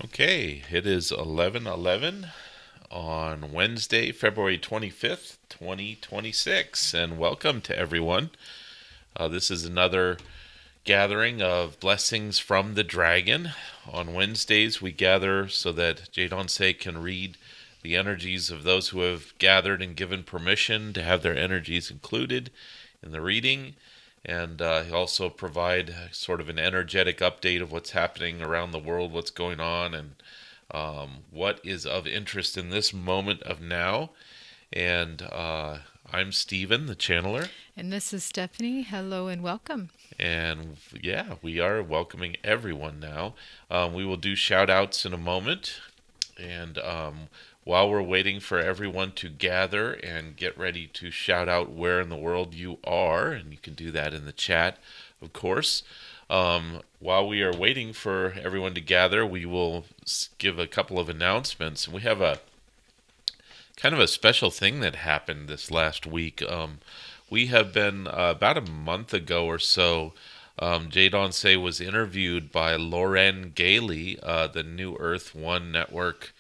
Okay, it is 11:11 on Wednesday, February 25th, 2026, and welcome to everyone. This is another gathering of blessings from the dragon. On Wednesdays, we gather so that Jadon Se can read the energies of those who have gathered and given permission to have their energies included in the reading. And he'll also provide sort of an energetic update of what's happening around the world, what's going on, and what is of interest in this moment of now. And I'm Stephen, the channeler. And this is Stephanie. Hello and welcome. And yeah, we are welcoming everyone now. We will do shout outs in a moment. And while we're waiting for everyone to gather and get ready to shout out where in the world you are, and you can do that in the chat, of course. While we are waiting for everyone to gather, we will give a couple of announcements. We have a kind of a special thing that happened this last week. We have been about a month ago or so. Jadon Se was interviewed by Lauren Gailey, the New Earth One Network.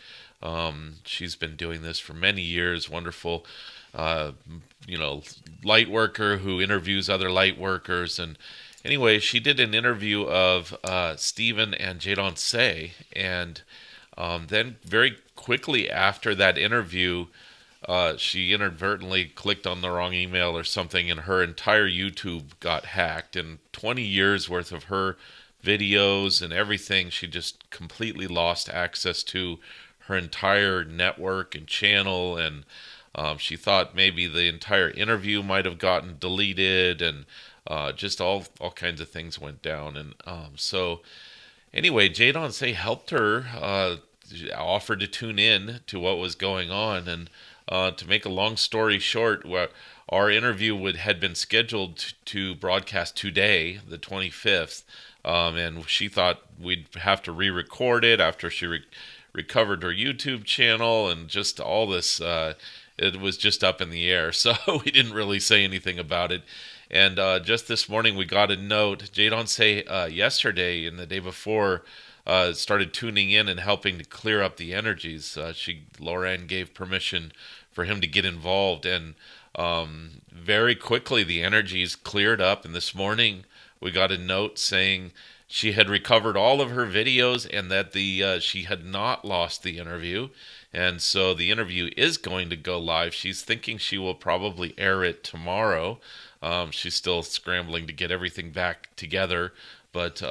She's been doing this for many years. Wonderful, light worker who interviews other light workers. And anyway, she did an interview of Stephen and Jadon Se, and then very quickly after that interview, she inadvertently clicked on the wrong email or something, and her entire YouTube got hacked. And 20 years worth of her videos and everything, she just completely lost access to her entire network and channel. And she thought maybe the entire interview might have gotten deleted, and just all kinds of things went down. And so anyway, Jadon Se helped her, offered to tune in to what was going on. And to make a long story short, our interview had been scheduled to broadcast today, the 25th, and she thought we'd have to re-record it after she recovered her YouTube channel, and just all this, it was just up in the air, so we didn't really say anything about it. And just this morning we got a note. Jadon Se yesterday and the day before started tuning in and helping to clear up the energies. Lauren gave permission for him to get involved, and very quickly the energies cleared up. And this morning we got a note saying she had recovered all of her videos and that she had not lost the interview. And so the interview is going to go live. She's thinking she will probably air it tomorrow. She's still scrambling to get everything back together. But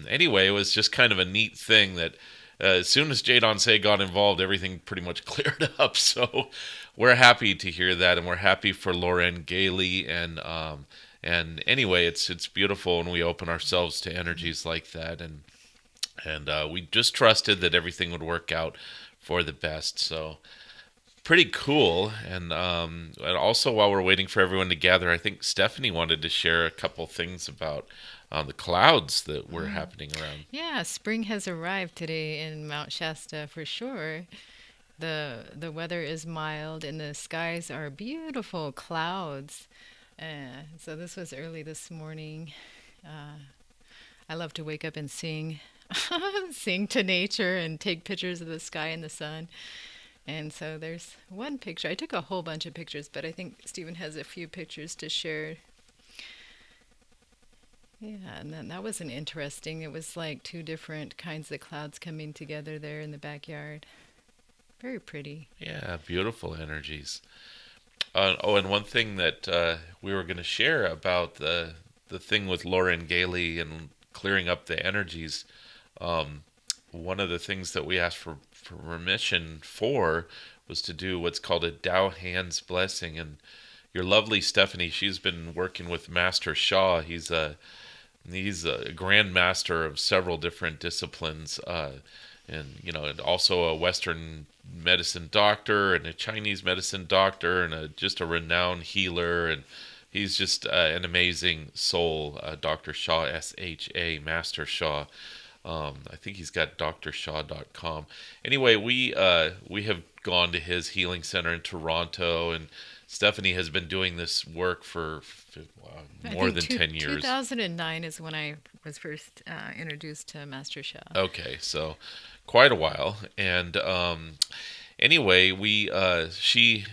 anyway, it was just kind of a neat thing that as soon as Jadon Se got involved, everything pretty much cleared up. So we're happy to hear that, and we're happy for Lauren Gailey. And anyway, it's beautiful when we open ourselves to energies like that, and we just trusted that everything would work out for the best. So pretty cool. And also, while we're waiting for everyone to gather, I think Stephanie wanted to share a couple things about the clouds that were happening around. Yeah, spring has arrived today in Mount Shasta for sure. The weather is mild and the skies are beautiful clouds. So this was early this morning. I love to wake up and sing, sing to nature and take pictures of the sky and the sun. And so there's one picture. I took a whole bunch of pictures, but I think Stephen has a few pictures to share. Yeah, and then that was an interesting. It was like two different kinds of clouds coming together there in the backyard. Very pretty. Yeah, beautiful energies. And one thing that we were going to share about the thing with Lauren Gailey and clearing up the energies. One of the things that we asked for permission for was to do what's called a Tao Hands blessing. And your lovely Stephanie, she's been working with Master Sha. He's a grand master of several different disciplines, and also a Western medicine doctor and a Chinese medicine doctor and just a renowned healer. And he's just an amazing soul, Dr. Sha, S-H-A, Master Sha. I think he's got drshaw.com. Anyway, we have gone to his healing center in Toronto and Stephanie has been doing this work for I more think than 10 years. 2009 is when I was first introduced to Master Sha. Okay, so quite a while. And anyway, she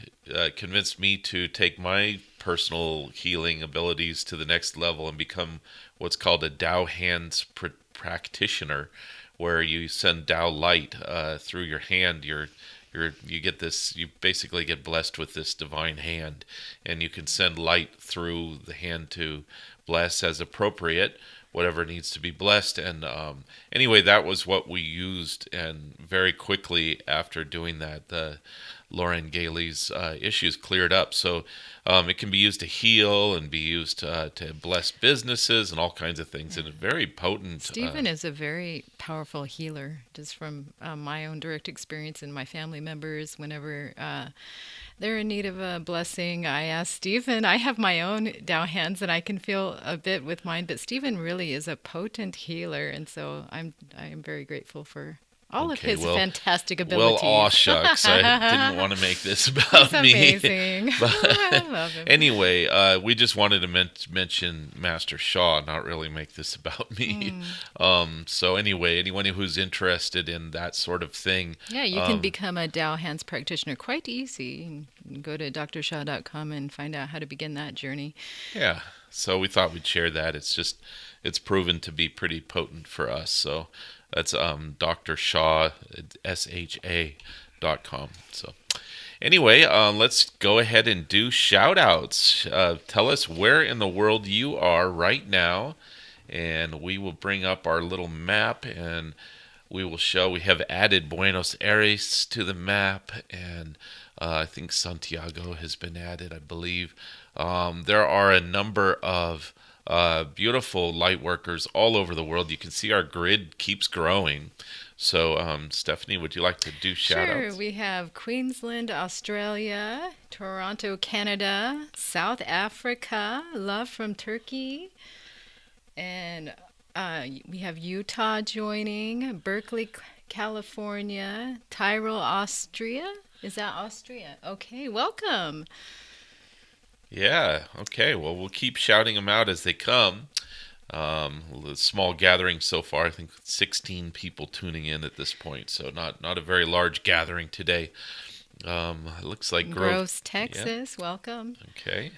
convinced me to take my personal healing abilities to the next level and become what's called a Tao Hands practitioner, where you send Tao light through your hand. You get this. You basically get blessed with this divine hand, and you can send light through the hand to bless as appropriate whatever needs to be blessed. And anyway, that was what we used. And very quickly after doing that, the Lauren Gailey's issues cleared up. So it can be used to heal and be used to bless businesses and all kinds of things. And it's very potent. Stephen is a very powerful healer, just from my own direct experience and my family members. Whenever they're in need of a blessing, I ask Stephen. I have my own Tao hands, and I can feel a bit with mine. But Stephen really is a potent healer, and so I am very grateful for all of his fantastic abilities. Well, aw shucks, I didn't want to make this about That's me. amazing. But I love him. anyway, we just wanted to mention Master Sha, not really make this about me. So anyway, anyone who's interested in that sort of thing. Yeah, you can become a Tao Hands practitioner quite easy. You can go to drsha.com and find out how to begin that journey. Yeah, so we thought we'd share that. It's proven to be pretty potent for us. So that's Dr. Sha, SHA.com. So anyway, let's go ahead and do shout outs. Tell us where in the world you are right now, and we will bring up our little map, and we will show we have added Buenos Aires to the map, and I think Santiago has been added, I believe. There are a number of beautiful light workers all over the world. You can see our grid keeps growing. So, Stephanie, would you like to do shout outs? Sure. We have Queensland, Australia, Toronto, Canada, South Africa, love from Turkey, and we have Utah joining, Berkeley, California, Tyrol, Austria. Is that Austria? Okay, welcome. Yeah, okay. Well, we'll keep shouting them out as they come. A small gathering so far. I think 16 people tuning in at this point, so not a very large gathering today. It looks like Gross, Texas. Yeah. Welcome. Okay.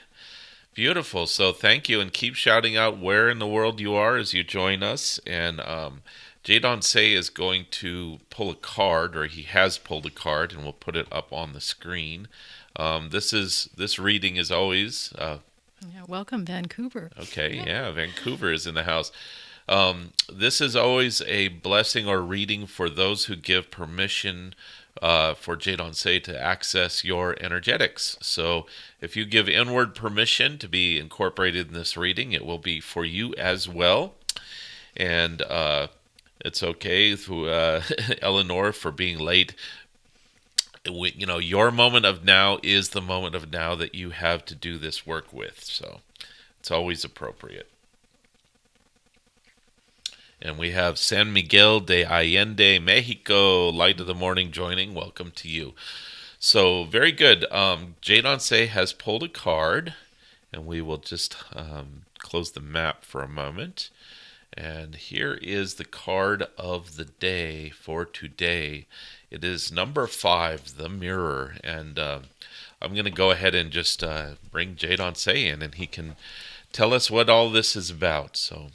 Beautiful. So thank you, and keep shouting out where in the world you are as you join us. And Jadon Se is going to pull a card, or he has pulled a card, and we'll put it up on the screen. This reading is always welcome, Vancouver. Okay, yeah, Vancouver is in the house. This is always a blessing or reading for those who give permission for Jadon Se to access your energetics. So if you give inward permission to be incorporated in this reading, it will be for you as well. And it's okay to Eleanor for being late. You know, your moment of now is the moment of now that you have to do this work with. So it's always appropriate. And we have San Miguel de Allende, Mexico, Light of the Morning joining. Welcome to you. So very good. Jadon Se has pulled a card, and we will just close the map for a moment. And here is the card of the day for today. It is number 5, the Mirror. And I'm going to go ahead and just bring Jadon Se in, and he can tell us what all this is about. So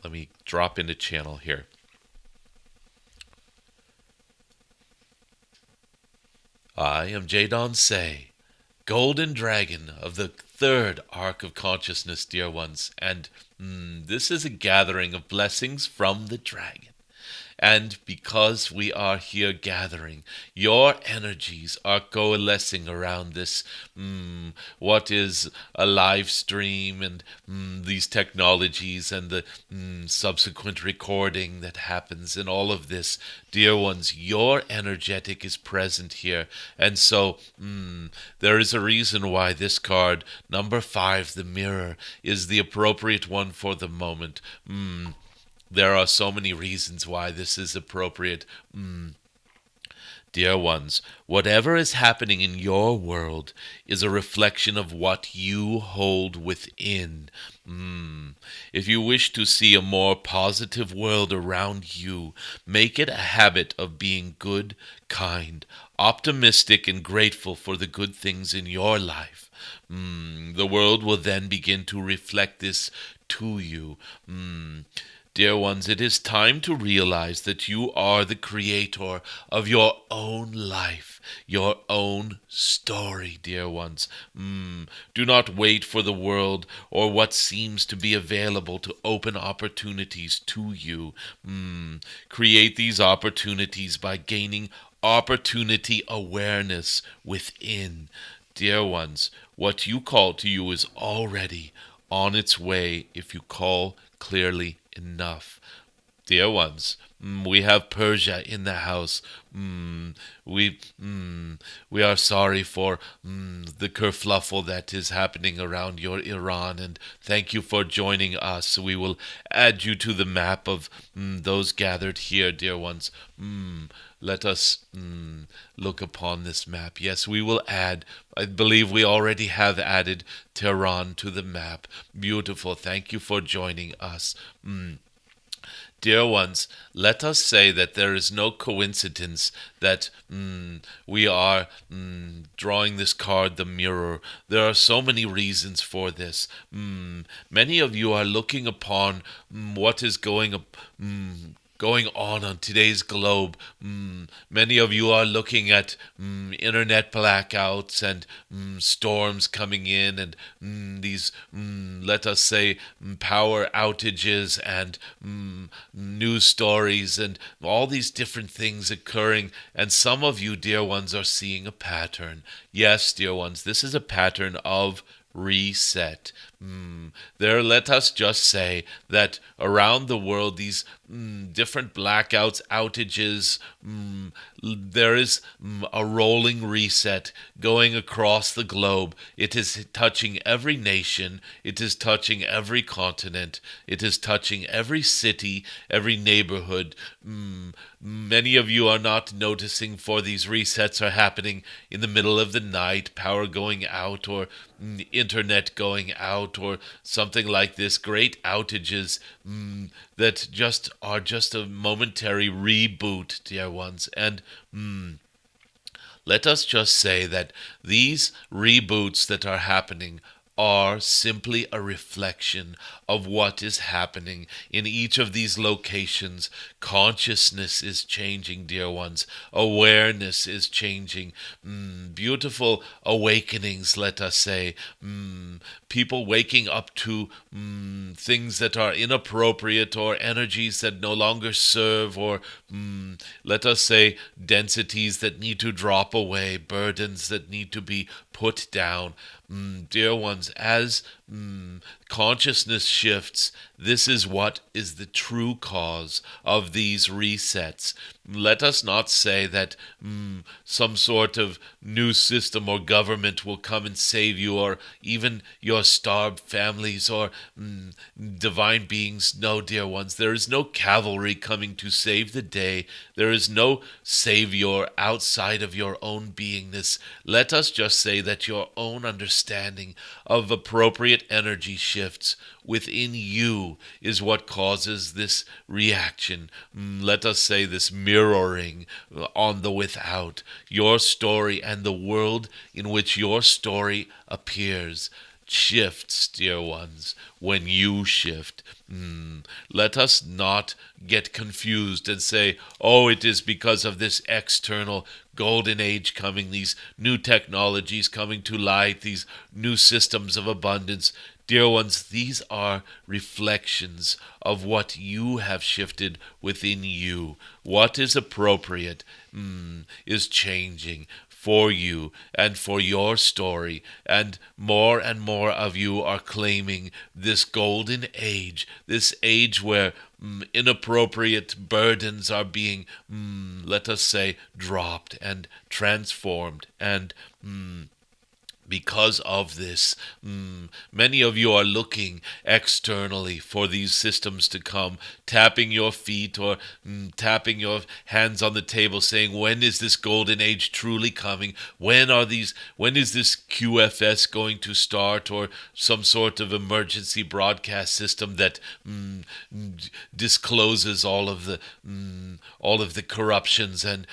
let me drop into channel here. I am Jadon Se, Golden Dragon of the 3rd Arc of Consciousness, dear ones. And this is a gathering of blessings from the dragon. And because we are here gathering, your energies are coalescing around this, what is a live stream, and these technologies, and the subsequent recording that happens, and all of this. Dear ones, your energetic is present here. And so there is a reason why this card, number 5, the Mirror, is the appropriate one for the moment. There are so many reasons why this is appropriate. Dear ones, whatever is happening in your world is a reflection of what you hold within. If you wish to see a more positive world around you, make it a habit of being good, kind, optimistic, and grateful for the good things in your life. The world will then begin to reflect this to you. Dear ones, it is time to realize that you are the creator of your own life, your own story, dear ones. Do not wait for the world or what seems to be available to open opportunities to you. Create these opportunities by gaining opportunity awareness within. Dear ones, what you call to you is already on its way if you call clearly enough. Dear ones, we have Persia in the house. We we are sorry for the kerfluffle that is happening around your Iran, and thank you for joining us. We will add you to the map of those gathered here, dear ones. Let us look upon this map. Yes, we will add. I believe we already have added Tehran to the map. Beautiful. Thank you for joining us. Dear ones, let us say that there is no coincidence that we are drawing this card, the mirror. There are so many reasons for this. Many of you are looking upon what is going on today's globe. Many of you are looking at internet blackouts and storms coming in and these, let us say, power outages and news stories and all these different things occurring. And some of you, dear ones, are seeing a pattern. Yes, dear ones, this is a pattern of reset. There, let us just say that around the world, these different blackouts, outages, there is a rolling reset going across the globe. It is touching every nation. It is touching every continent. It is touching every city, every neighborhood. Many of you are not noticing, for these resets are happening in the middle of the night, power going out or internet going out or something like this. Great outages that are just a momentary reboot, dear ones. And let us just say that these reboots that are happening are simply a reflection of what is happening in each of these locations. Consciousness is changing, dear ones. Awareness is changing. Beautiful awakenings, let us say. People waking up to things that are inappropriate or energies that no longer serve, or let us say densities that need to drop away, burdens that need to be put down. Dear ones, as consciousness shifts, this is what is the true cause of these resets. Let us not say that some sort of new system or government will come and save you, or even your starved families or divine beings. No, dear ones, there is no cavalry coming to save the day. There is no savior outside of your own beingness. Let us just say that your own understanding of appropriate energy shifts within you is what causes this reaction. Let us say this mirroring on the without. Your story and the world in which your story appears shifts, dear ones, when you shift. Let us not get confused and say, oh, it is because of this external golden age coming, these new technologies coming to light, these new systems of abundance. Dear ones, these are reflections of what you have shifted within you. What is appropriate is changing for you and for your story, and more of you are claiming this golden age, this age where inappropriate burdens are being, let us say, dropped and transformed, and Because of this, many of you are looking externally for these systems to come, tapping your feet or tapping your hands on the table, saying, "When is this golden age truly coming? When is this QFS going to start?" Or some sort of emergency broadcast system that discloses all of the corruptions and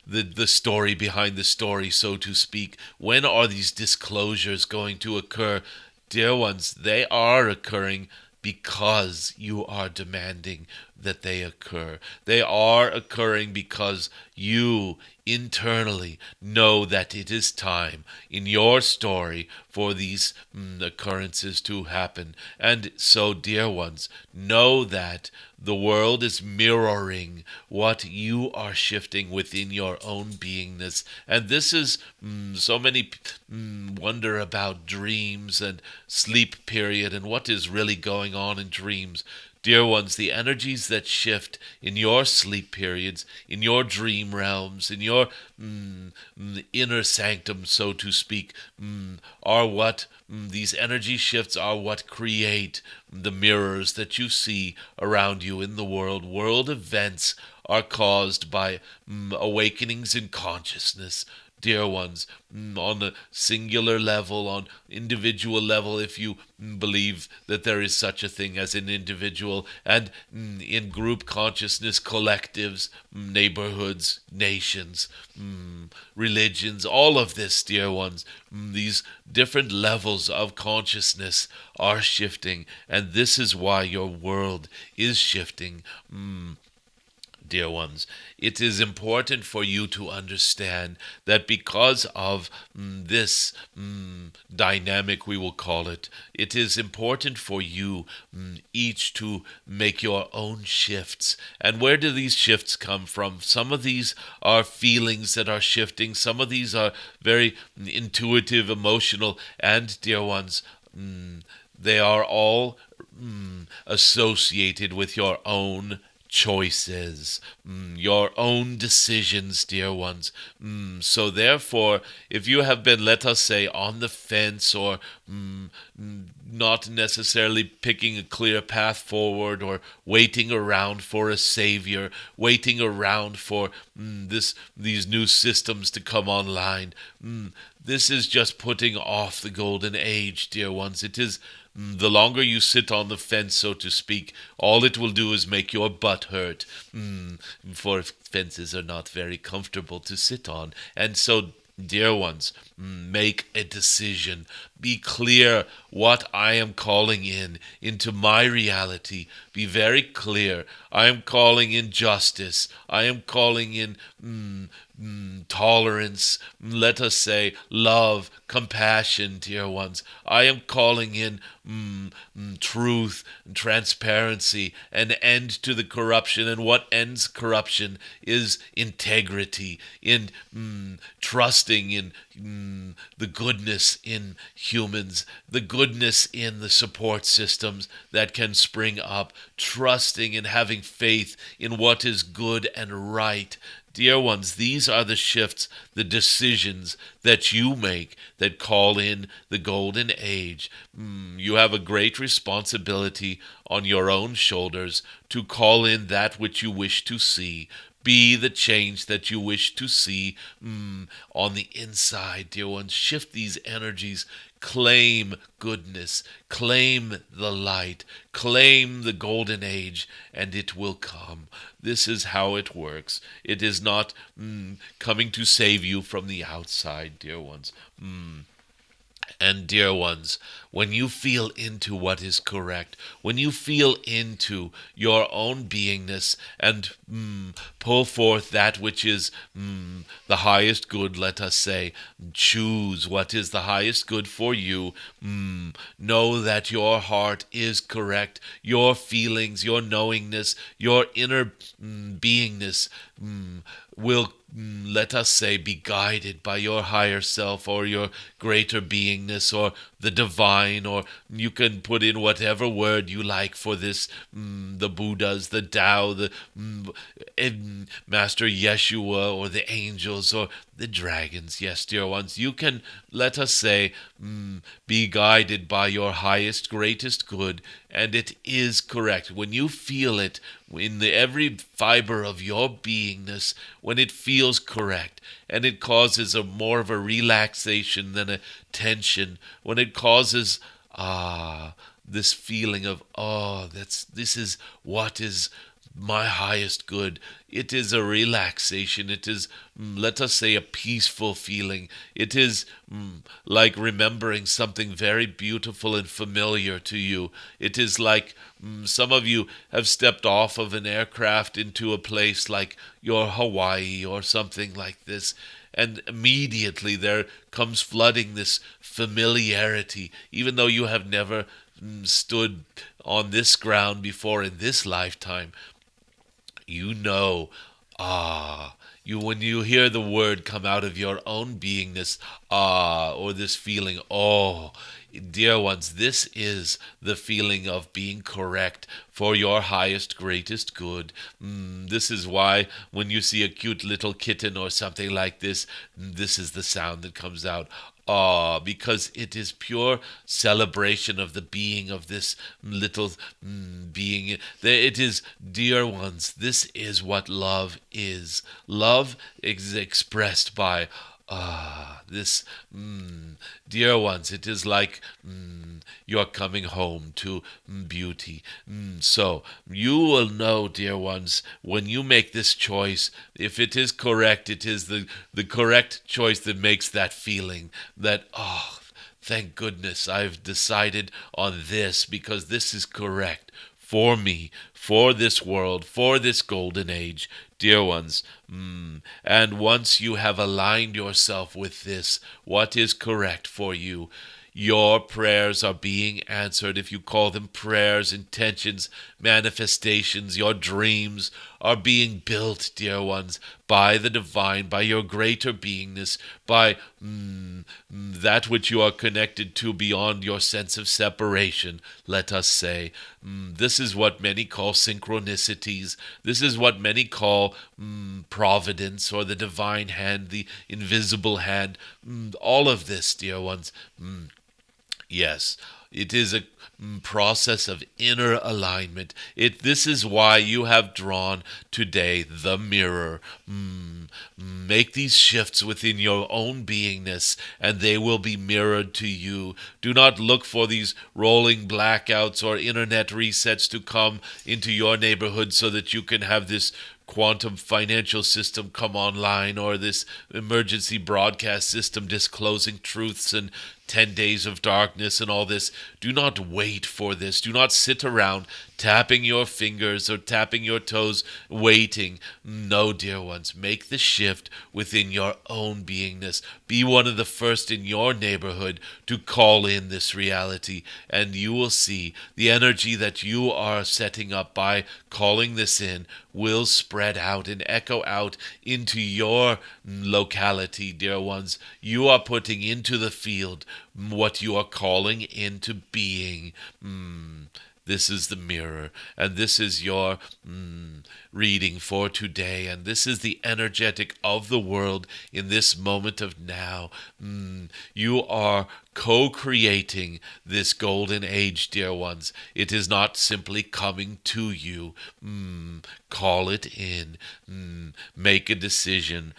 the story behind the story, so to speak. When are these disclosures going to occur? Dear ones, they are occurring because you are demanding that they occur. They are occurring because you internally know that it is time in your story for these occurrences to happen. And so, dear ones, know that the world is mirroring what you are shifting within your own beingness. And this is so many wonder about dreams and sleep period and what is really going on in dreams. Dear ones, the energies that shift in your sleep periods, in your dream realms, in your inner sanctum, so to speak, are what these energy shifts are what create the mirrors that you see around you in the world. World events are caused by awakenings in consciousness. Dear ones, on a singular level, on individual level, if you believe that there is such a thing as an individual, and in group consciousness, collectives, neighborhoods, nations, religions, all of this, dear ones, these different levels of consciousness are shifting, and this is why your world is shifting. Dear ones, it is important for you to understand that because of this dynamic, we will call it, it is important for you each to make your own shifts. And where do these shifts come from? Some of these are feelings that are shifting. Some of these are very intuitive, emotional, and, dear ones, they are all associated with your own choices, your own decisions, dear ones. So therefore, if you have been, let us say, on the fence or not necessarily picking a clear path forward or waiting around for a savior, waiting around for these new systems to come online, this is just putting off the golden age, dear ones. It is the longer you sit on the fence, so to speak, all it will do is make your butt hurt. For fences are not very comfortable to sit on. And so, dear ones, make a decision. Be clear what I am calling into my reality. Be very clear. I am calling in justice. I am calling in tolerance, let us say love, compassion, dear ones. I am calling in truth, transparency, an end to the corruption. And what ends corruption is integrity, in trusting in the goodness in humans, the goodness in the support systems that can spring up, trusting and having faith in what is good and right. Dear ones, these are the shifts, the decisions that you make that call in the golden age. You have a great responsibility on your own shoulders to call in that which you wish to see. Be the change that you wish to see on the inside, dear ones. Shift these energies. Claim goodness. Claim the light. Claim the golden age, and it will come. This is how it works. It is not coming to save you from the outside, dear ones. And dear ones, when you feel into what is correct, when you feel into your own beingness and pull forth that which is the highest good, let us say, choose what is the highest good for you, know that your heart is correct, your feelings, your knowingness, your inner beingness will, let us say, be guided by your higher self or your greater beingness or the divine, or you can put in whatever word you like for this, the Buddhas, the Tao, the Master Yeshua, or the angels, or the dragons. Yes, dear ones, you can, let us say, be guided by your highest, greatest good, and it is correct. When you feel it in every fiber of your beingness, when it feels correct, and it causes more of a relaxation than a tension, when it causes this feeling of, this is what is my highest good. It is a relaxation. It is, let us say, a peaceful feeling. It is like remembering something very beautiful and familiar to you. It is like some of you have stepped off of an aircraft into a place like your Hawaii or something like this, and immediately there comes flooding this familiarity, even though you have never stood on this ground before in this lifetime. You know, when you hear the word come out of your own beingness, or this feeling, dear ones, this is the feeling of being correct for your highest, greatest good. This is why when you see a cute little kitten or something like this, this is the sound that comes out. Because it is pure celebration of the being of this little being. It is, dear ones, this is what love is. Love is expressed by this, dear ones, it is like you're coming home to beauty. So you will know, dear ones, when you make this choice, if it is correct, it is the correct choice that makes that feeling that, thank goodness I've decided on this, because this is correct for me, for this world, for this golden age, dear ones. And once you have aligned yourself with this, what is correct for you, your prayers are being answered. If you call them prayers, intentions, manifestations, your dreams are being built, dear ones, by the divine, by your greater beingness, by that which you are connected to beyond your sense of separation, let us say. This is what many call synchronicities. This is what many call providence, or the divine hand, the invisible hand. All of this, dear ones. Yes, it is a process of inner alignment. This is why you have drawn today the mirror. Make these shifts within your own beingness, and they will be mirrored to you. Do not look for these rolling blackouts or internet resets to come into your neighborhood so that you can have this quantum financial system come online, or this emergency broadcast system disclosing truths and 10 days of darkness and all this. Do not wait for this. Do not sit around tapping your fingers or tapping your toes waiting. No, dear ones, make the shift within your own beingness. Be one of the first in your neighborhood to call in this reality, and you will see the energy that you are setting up by calling this in will spread out and echo out into your locality, dear ones. You are putting into the field what you are calling into being. This is the mirror, and this is your reading for today, and this is the energetic of the world in this moment of now. You are co-creating this golden age, dear ones. It is not simply coming to you. Call it in. Make a decision.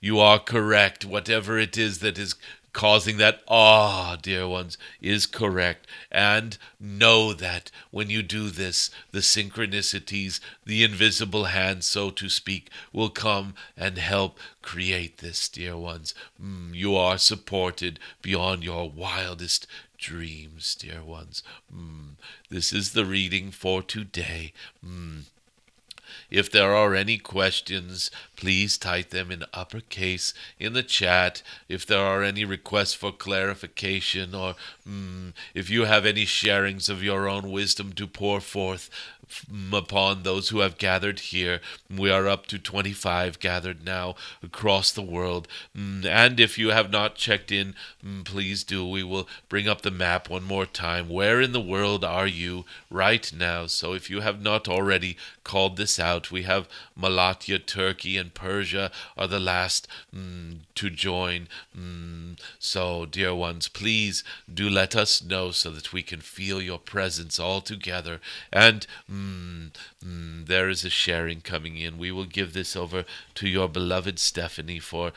You are correct. Whatever it is that is causing that dear ones, is correct. And know that when you do this, the synchronicities, the invisible hand, so to speak, will come and help create this, dear ones. You are supported beyond your wildest dreams, dear ones. This is the reading for today. If there are any questions, please type them in uppercase in the chat. If there are any requests for clarification, or if you have any sharings of your own wisdom to pour forth, upon those who have gathered here. We are up to 25 gathered now across the world. And if you have not checked in, please do. We will bring up the map one more time. Where in the world are you right now? So if you have not already called this out, we have Malatya, Turkey, and Persia are the last to join. So, dear ones, please do let us know so that we can feel your presence all together. And there is a sharing coming in. We will give this over to your beloved Stephanie, for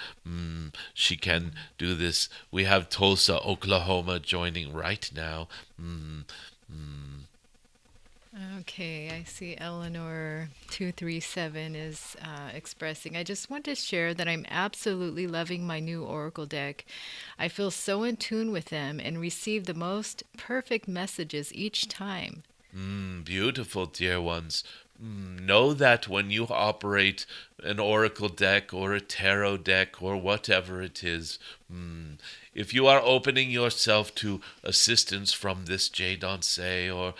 she can do this. We have Tulsa, Oklahoma joining right now. Okay, I see Eleanor 237 is expressing. I just want to share that I'm absolutely loving my new Oracle deck. I feel so in tune with them and receive the most perfect messages each time. Beautiful, dear ones. Know that when you operate an oracle deck or a tarot deck or whatever it is, if you are opening yourself to assistance from this Jadon Se, or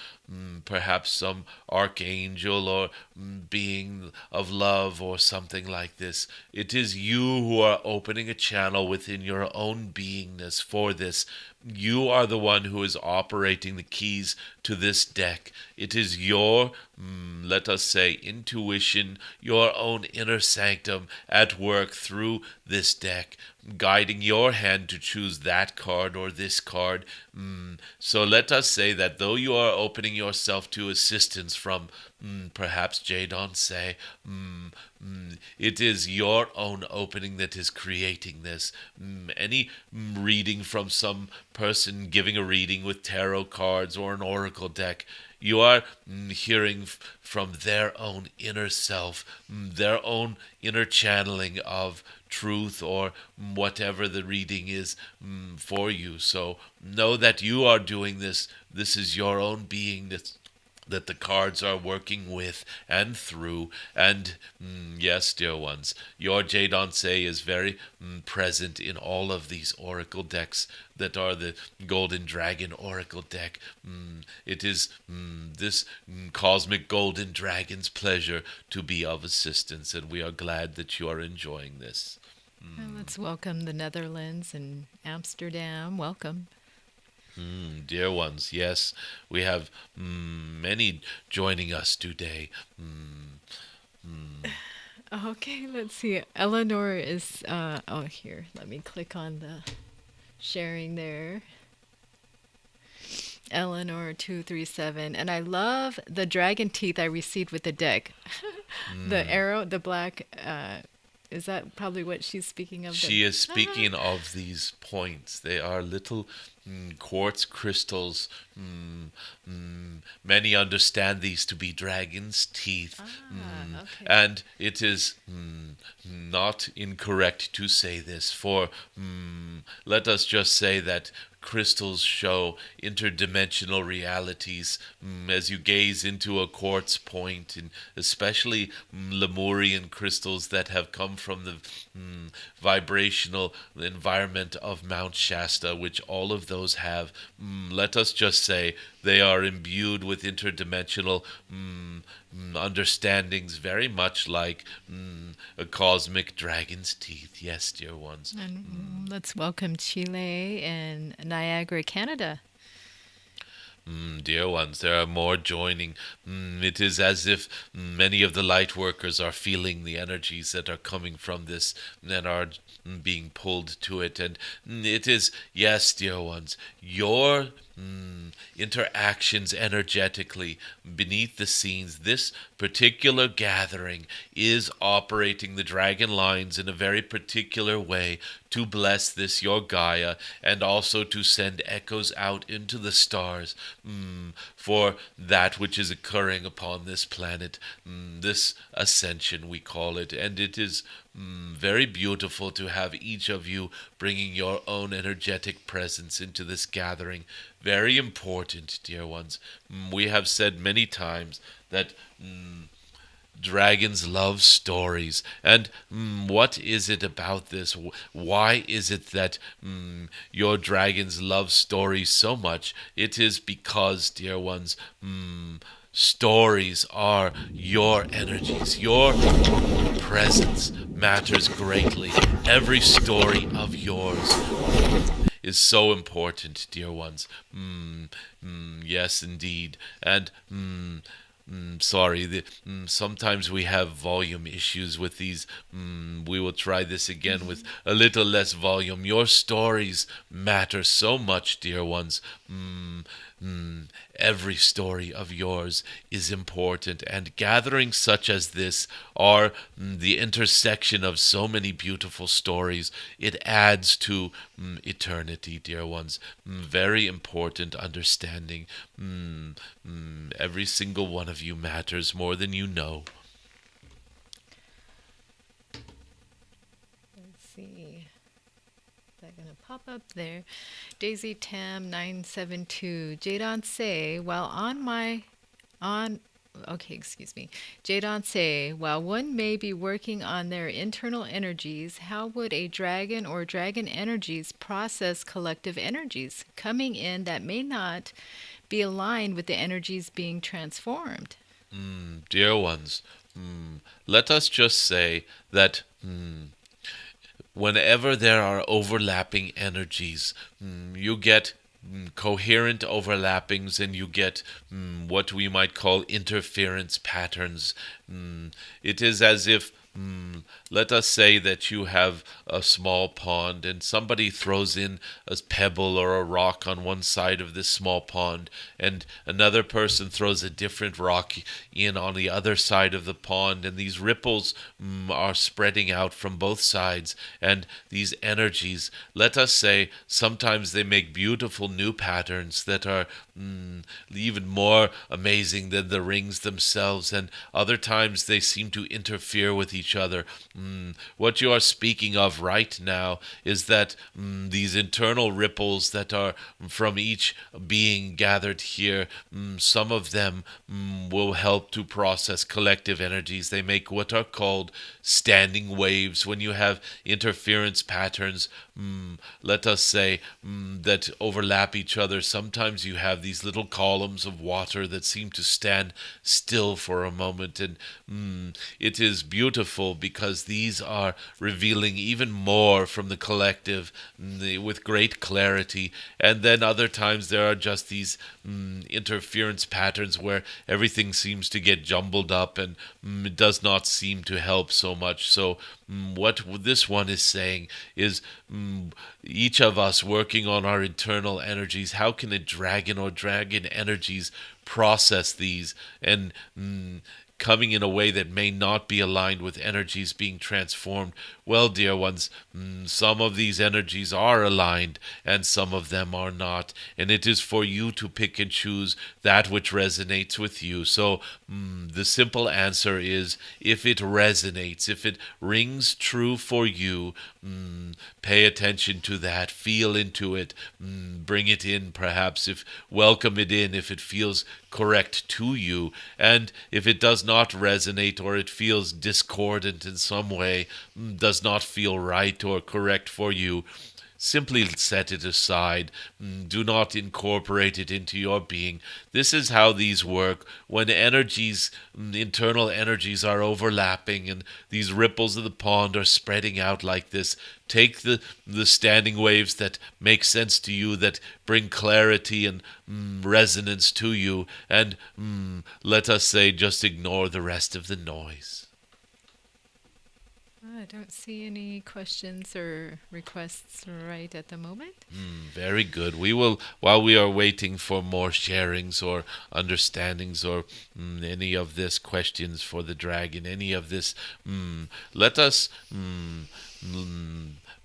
perhaps some archangel or being of love or something like this, it is you who are opening a channel within your own beingness for this. You are the one who is operating the keys to this deck. It is your, let us say, intuition, your own inner sanctum at work through this deck, guiding your hand to choose that card or this card. So let us say that though you are opening yourself to assistance from perhaps Jadon Se, it is your own opening that is creating this. Any reading from some person giving a reading with tarot cards or an oracle deck, you are hearing from their own inner self, their own inner channeling of truth or whatever the reading is for you. So know that you are doing this. This is your own being that the cards are working with and through. And yes, dear ones, your Jadon Se is very present in all of these oracle decks that are the Golden Dragon Oracle deck. It is this cosmic Golden Dragon's pleasure to be of assistance, and we are glad that you are enjoying this. And let's welcome the Netherlands and Amsterdam. Welcome. Dear ones, yes, we have many joining us today. Okay, let's see. Eleanor is, here, let me click on the sharing there. Eleanor 237, and I love the dragon teeth I received with the deck. The arrow, the black, is that probably what she's speaking of? She is speaking of these points. They are little quartz crystals. Many understand these to be dragon's teeth. Okay. And it is not incorrect to say this, for let us just say that crystals show interdimensional realities as you gaze into a quartz point, and especially Lemurian crystals that have come from the vibrational environment of Mount Shasta, which all of those have. Let us just say they are imbued with interdimensional understandings, very much like a cosmic dragon's teeth. Yes, dear ones. And let's welcome Chile and Niagara, Canada. Dear ones, there are more joining. It is as if many of the light workers are feeling the energies that are coming from this and are being pulled to it. And it is, yes, dear ones, your interactions energetically beneath the scenes. This particular gathering is operating the dragon lines in a very particular way to bless this your Gaia, and also to send echoes out into the stars for that which is occurring upon this planet, this ascension we call it. And it is very beautiful to have each of you bringing your own energetic presence into this gathering. Very important, dear ones. We have said many times that dragons love stories. And what is it about this? Why is it that your dragons love stories so much? It is because, dear ones, stories are your energies. Your presence matters greatly. Every story of yours is so important, dear ones. Yes, indeed. And sorry, sometimes we have volume issues with these. We will try this again with a little less volume. Your stories matter so much, dear ones. Every story of yours is important, and gatherings such as this are the intersection of so many beautiful stories. It adds to eternity, dear ones. Very important understanding. Every single one of you matters more than you know. Let's see. Is that going to pop up there? Daisy Tam 972. Jadon Se, excuse me. Jadon Se, while one may be working on their internal energies, how would a dragon or dragon energies process collective energies coming in that may not be aligned with the energies being transformed? Dear ones, let us just say that whenever there are overlapping energies, you get coherent overlappings, and you get what we might call interference patterns. It is as if, let us say that you have a small pond and somebody throws in a pebble or a rock on one side of this small pond, and another person throws a different rock in on the other side of the pond, and these ripples are spreading out from both sides, and these energies, let us say, sometimes they make beautiful new patterns that are even more amazing than the rings themselves, and other times they seem to interfere with each other. What you are speaking of right now is that these internal ripples that are from each being gathered here, some of them will help to process collective energies. They make what are called standing waves. When you have interference patterns, let us say, that overlap each other, sometimes you have these little columns of water that seem to stand still for a moment, and it is beautiful because these are revealing even more from the collective with great clarity. And then other times there are just these interference patterns where everything seems to get jumbled up, and it does not seem to help so much. So what this one is saying is, each of us working on our internal energies, how can a dragon or dragon energies process these and coming in a way that may not be aligned with energies being transformed? Well, dear ones, some of these energies are aligned and some of them are not, and it is for you to pick and choose that which resonates with you. So the simple answer is, if it resonates, if it rings true for you, pay attention to that, feel into it, bring it in, perhaps, if welcome it in if it feels correct to you. And if it does not resonate, or it feels discordant in some way, does not feel right or correct for you, simply set it aside. Do not incorporate it into your being. This is how these work. When energies, internal energies, are overlapping and these ripples of the pond are spreading out like this, take the standing waves that make sense to you, that bring clarity and resonance to you, and let us say, just ignore the rest of the noise. I don't see any questions or requests right at the moment. Very good. We will, while we are waiting for more sharings or understandings or any of this questions for the dragon, any of this, let us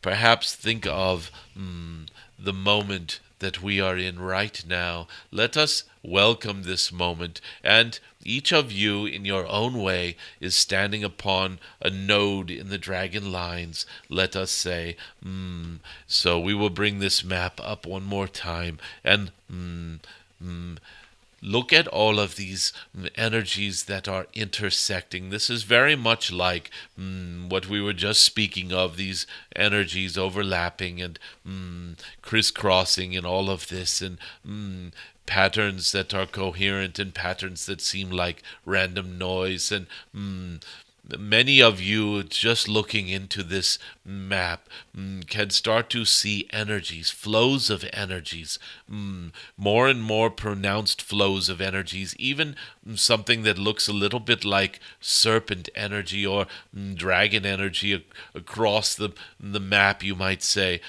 perhaps think of the moment that we are in right now. Let us welcome this moment, and each of you in your own way is standing upon a node in the dragon lines, let us say. So we will bring this map up one more time, and look at all of these energies that are intersecting. This is very much like what we were just speaking of, these energies overlapping and crisscrossing and all of this. And patterns that are coherent and patterns that seem like random noise. And many of you, just looking into this map, can start to see energies, flows of energies, more and more pronounced flows of energies, even something that looks a little bit like serpent energy or dragon energy across the map, you might say,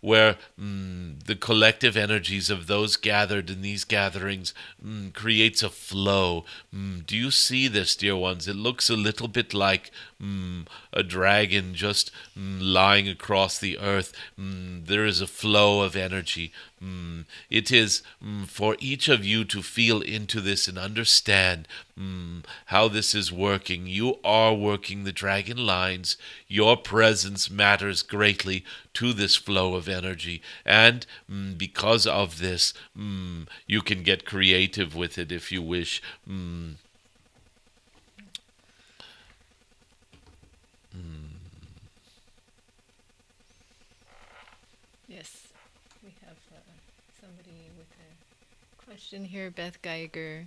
where the collective energies of those gathered in these gatherings creates a flow. Do you see this, dear ones? It looks a little bit like a dragon just lying across the earth. There is a flow of energy. It is for each of you to feel into this and understand how this is working. You are working the dragon lines. Your presence matters greatly to this flow of energy. And because of this, you can get creative with it if you wish. Yes, we have somebody with a question here, Beth Geiger.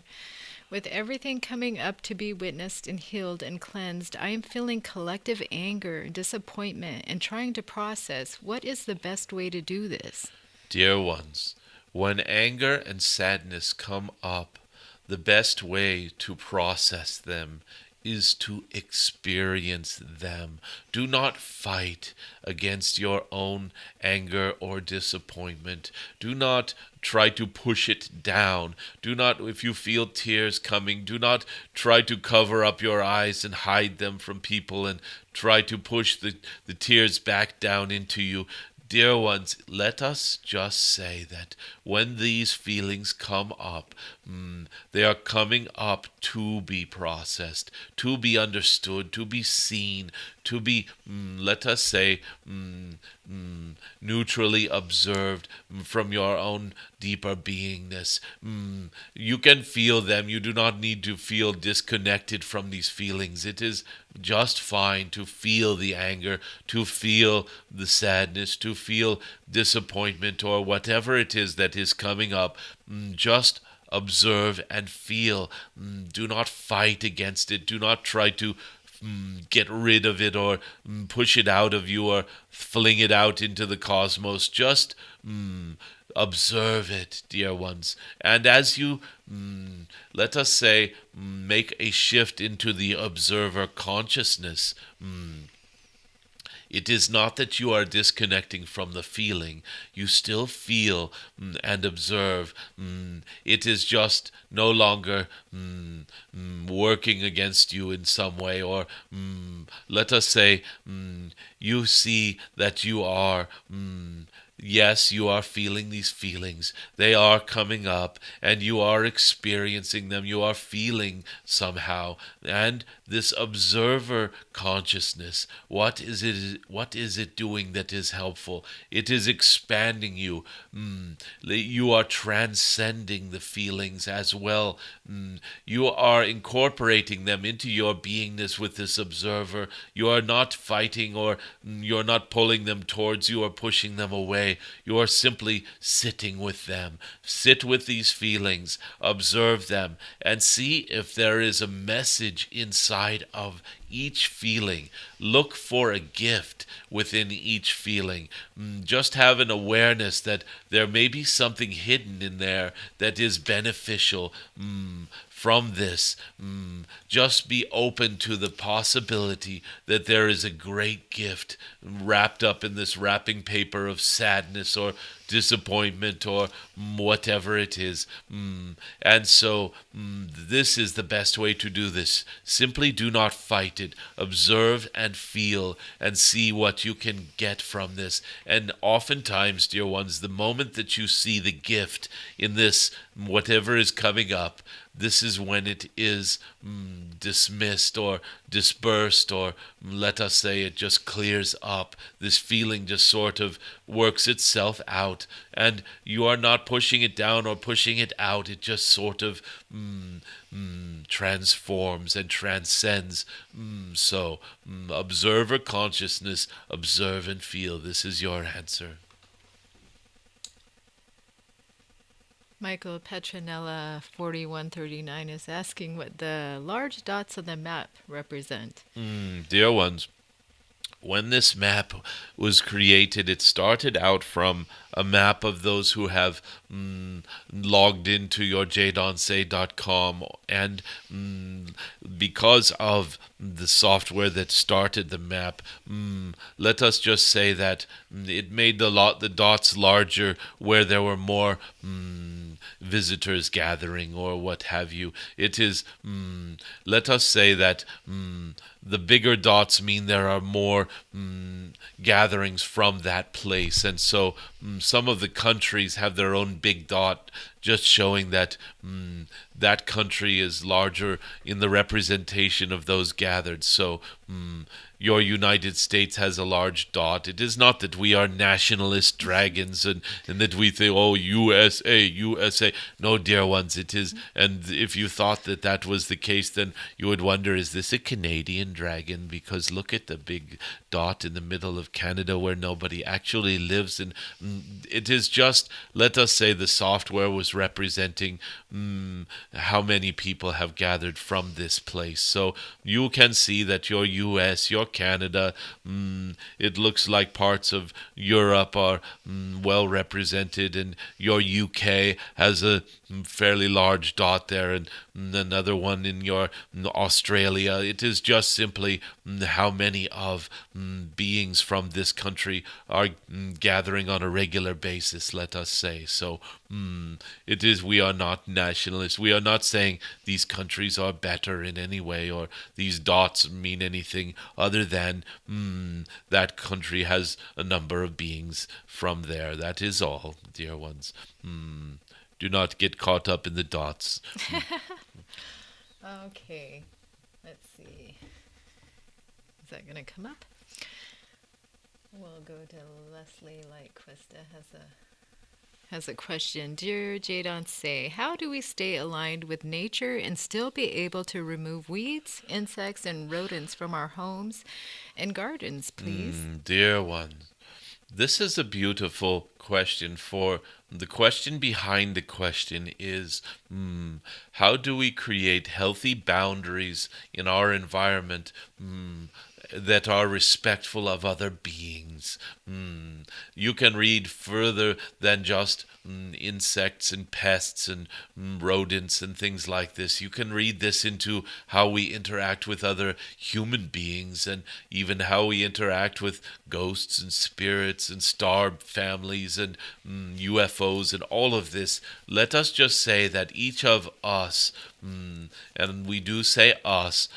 With everything coming up to be witnessed and healed and cleansed, I am feeling collective anger, disappointment, and trying to process. What is the best way to do this? Dear ones, when anger and sadness come up, the best way to process them is to experience them. Do not fight against your own anger or disappointment. Do not try to push it down. Do not, if you feel tears coming, do not try to cover up your eyes and hide them from people and try to push the tears back down into you. Dear ones, let us just say that when these feelings come up, they are coming up to be processed, to be understood, to be seen, to be, let us say, neutrally observed from your own deeper beingness. You can feel them. You do not need to feel disconnected from these feelings. It is just fine to feel the anger, to feel the sadness, to feel disappointment, or whatever it is that is coming up. Just observe and feel. Do not fight against it. Do not try to get rid of it or push it out of you or fling it out into the cosmos. Just observe it, dear ones. And as you, let us say, make a shift into the observer consciousness, it is not that you are disconnecting from the feeling. You still feel and observe. It is just no longer working against you in some way. Or let us say you see that you are yes, you are feeling these feelings. They are coming up and you are experiencing them. You are feeling somehow. And this observer consciousness, what is it doing that is helpful? It is expanding you. You are transcending the feelings as well. You are incorporating them into your beingness with this observer. You are not fighting or you're not pulling them towards you or pushing them away. You are simply sitting with them. Sit with these feelings, observe them, and see if there is a message inside of each feeling. Look for a gift within each feeling. Just have an awareness that there may be something hidden in there that is beneficial. From this, just be open to the possibility that there is a great gift wrapped up in this wrapping paper of sadness or disappointment or whatever it is. And so this is the best way to do this. Simply do not fight it. Observe and feel and see what you can get from this. And oftentimes, dear ones, the moment that you see the gift in this, whatever is coming up, this is when it is dismissed or dispersed, or let us say it just clears up. This feeling just sort of works itself out, and you are not pushing it down or pushing it out. It just sort of transforms and transcends. So, observer consciousness, observe and feel. This is your answer. Michael Petronella 4139 is asking what the large dots on the map represent. Dear ones, when this map was created, it started out from a map of those who have logged into your jadonse.com, and because of the software that started the map, let us just say that it made the dots larger where there were more visitors gathering or what have you. It is, let us say that the bigger dots mean there are more gatherings from that place. And so some of the countries have their own big dot, just showing that that country is larger in the representation of those gathered. So your United States has a large dot. It is not that we are nationalist dragons and that we think, oh, USA, USA. No, dear ones, it is. And if you thought that that was the case, then you would wonder, is this a Canadian dragon? Because look at the big dot in the middle of Canada where nobody actually lives. And it is just, let us say, the software was representing how many people have gathered from this place. So you can see that your US, your Canada, it looks like parts of Europe are well represented, and your UK has a fairly large dot there, and another one in your Australia. It is just simply how many of beings from this country are gathering on a regular basis, let us say. So it is, we are not nationalists. We are not saying these countries are better in any way, or these dots mean anything other than that country has a number of beings from there. That is all, dear ones. Do not get caught up in the dots. Okay, let's see. Is that going to come up? We'll go to Leslie Lightquista has a question. Dear Jadon Se, how do we stay aligned with nature and still be able to remove weeds, insects, and rodents from our homes and gardens, please? Dear one, this is a beautiful question. For the question behind the question is, how do we create healthy boundaries in our environment that are respectful of other beings? You can read further than just insects and pests and rodents and things like this. You can read this into how we interact with other human beings, and even how we interact with ghosts and spirits and star families and UFOs and all of this. Let us just say that each of us, and we do say us,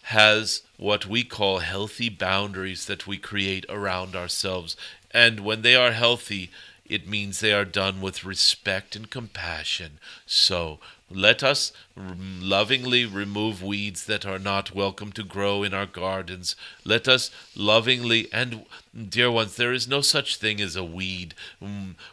has what we call healthy boundaries that we create around ourselves. And when they are healthy, it means they are done with respect and compassion. So let us lovingly remove weeds that are not welcome to grow in our gardens. Let us lovingly, and dear ones, there is no such thing as a weed.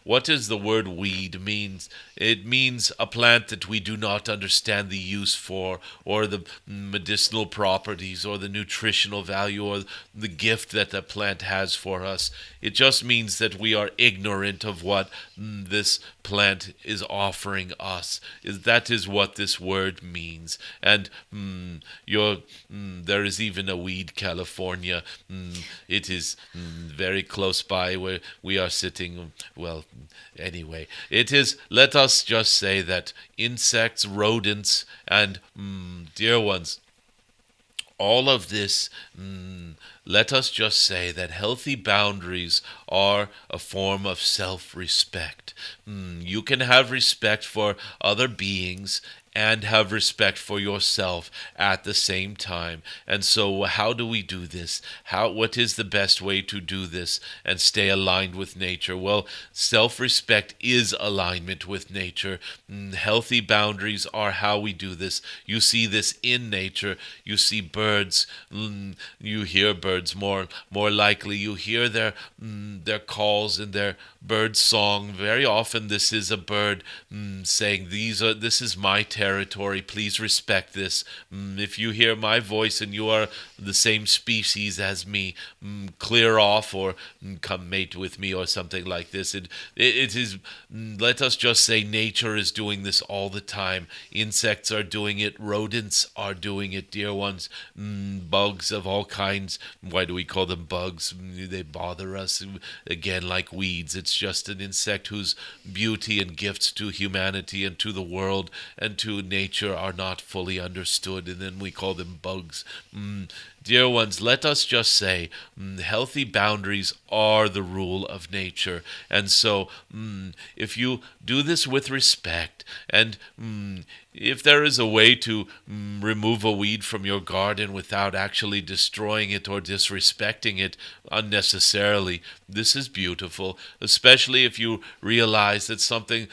What does the word weed means? It means a plant that we do not understand the use for, or the medicinal properties, or the nutritional value, or the gift that the plant has for us. It just means that we are ignorant of what this plant is offering us. That is what this word means. And there is even a weed, California. It is very close by where we are sitting. Well, anyway, it is, let us just say that insects, rodents, and dear ones, all of this, let us just say that healthy boundaries are a form of self-respect. You can have respect for other beings and have respect for yourself at the same time. And so how do we do this? What is the best way to do this and stay aligned with nature? Well, self-respect is alignment with nature. Healthy boundaries are how we do this. You see this in nature. You see birds. You hear birds more likely. You hear their calls and their bird song. Very often this is a bird saying, this is my territory. territory. Please respect this. If you hear my voice and you are the same species as me, clear off or come mate with me or something like this. It is, let us just say, nature is doing this all the time. Insects are doing it. Rodents are doing it, dear ones. Bugs of all kinds. Why do we call them bugs? They bother us. Again, like weeds. It's just an insect whose beauty and gifts to humanity and to the world and to nature are not fully understood, and then we call them bugs. Dear ones, let us just say healthy boundaries are the rule of nature. And so if you do this with respect, and if there is a way to remove a weed from your garden without actually destroying it or disrespecting it unnecessarily, this is beautiful, especially if you realize that something,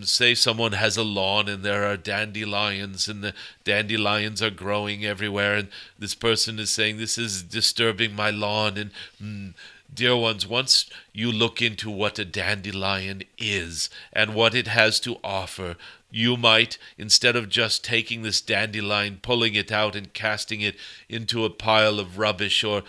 say someone has a lawn and there are dandelions and the dandelions are growing everywhere, and this person is saying, this is disturbing my lawn. And dear ones, once you look into what a dandelion is and what it has to offer, you might, instead of just taking this dandelion, pulling it out and casting it into a pile of rubbish or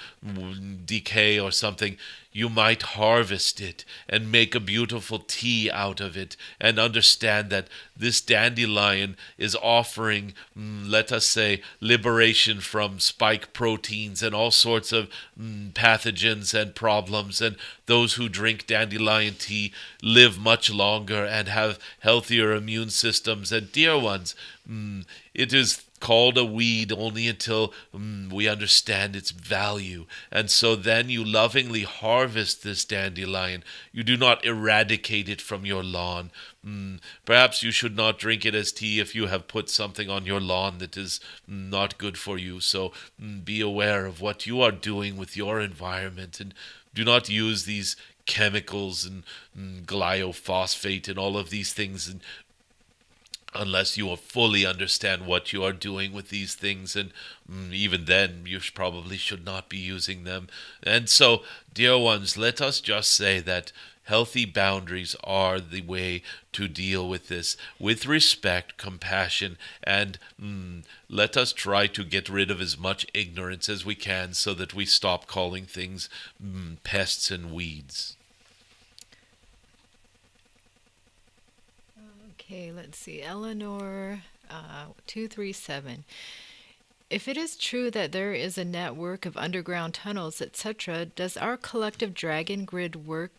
decay or something, you might harvest it and make a beautiful tea out of it, and understand that this dandelion is offering, let us say, liberation from spike proteins and all sorts of pathogens and problems. And those who drink dandelion tea live much longer and have healthier immune systems. And dear ones, it is called a weed only until we understand its value. And so then you lovingly harvest this dandelion. You do not eradicate it from your lawn. Perhaps you should not drink it as tea if you have put something on your lawn that is not good for you. So be aware of what you are doing with your environment, and do not use these chemicals and glyphosate and all of these things, and unless you fully understand what you are doing with these things, and even then you probably should not be using them. And so, dear ones, let us just say that healthy boundaries are the way to deal with this, with respect, compassion, and let us try to get rid of as much ignorance as we can so that we stop calling things pests and weeds. Okay, let's see. Eleanor 237. If it is true that there is a network of underground tunnels, etc., does our collective dragon grid work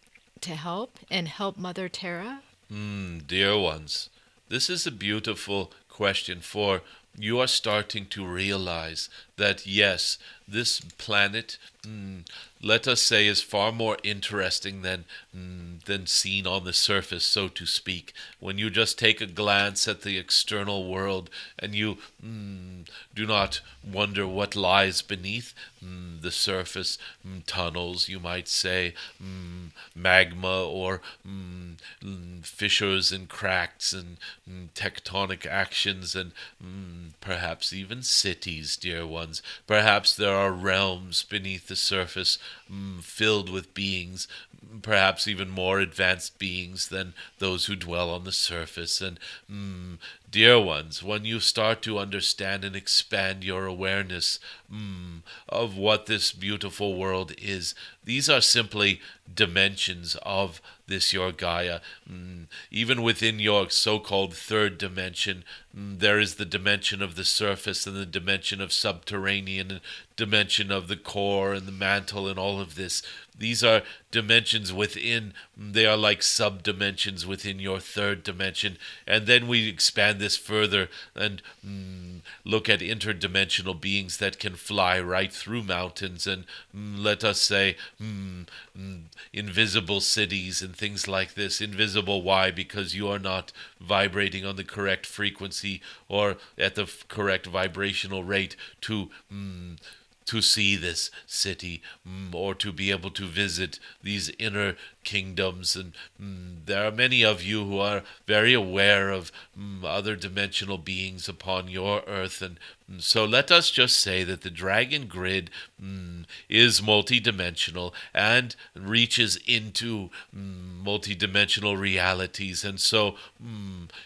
to help and help Mother Terra? Dear ones, this is a beautiful question, for you are starting to realize that yes, this planet, let us say, is far more interesting than seen on the surface, so to speak. When you just take a glance at the external world and you do not wonder what lies beneath the surface, tunnels, you might say, magma, or fissures and cracks and tectonic actions, and perhaps even cities, dear ones. Perhaps there are realms beneath the surface filled with beings, perhaps even more advanced beings than those who dwell on the surface. And dear ones, when you start to understand and expand your awareness of what this beautiful world is, these are simply dimensions of this your Gaia. Even within your so-called third dimension, there is the dimension of the surface and the dimension of subterranean and dimension of the core and the mantle and all of this. These are dimensions within, they are like sub-dimensions within your third dimension. And then we expand this further and look at interdimensional beings that can fly right through mountains, and let us say invisible cities and things like this. Invisible, why? Because you are not vibrating on the correct frequency or at the correct vibrational rate to to see this city, or to be able to visit these inner kingdoms. And there are many of you who are very aware of other dimensional beings upon your earth. And so let us just say that the dragon grid is multidimensional and reaches into multidimensional realities. And so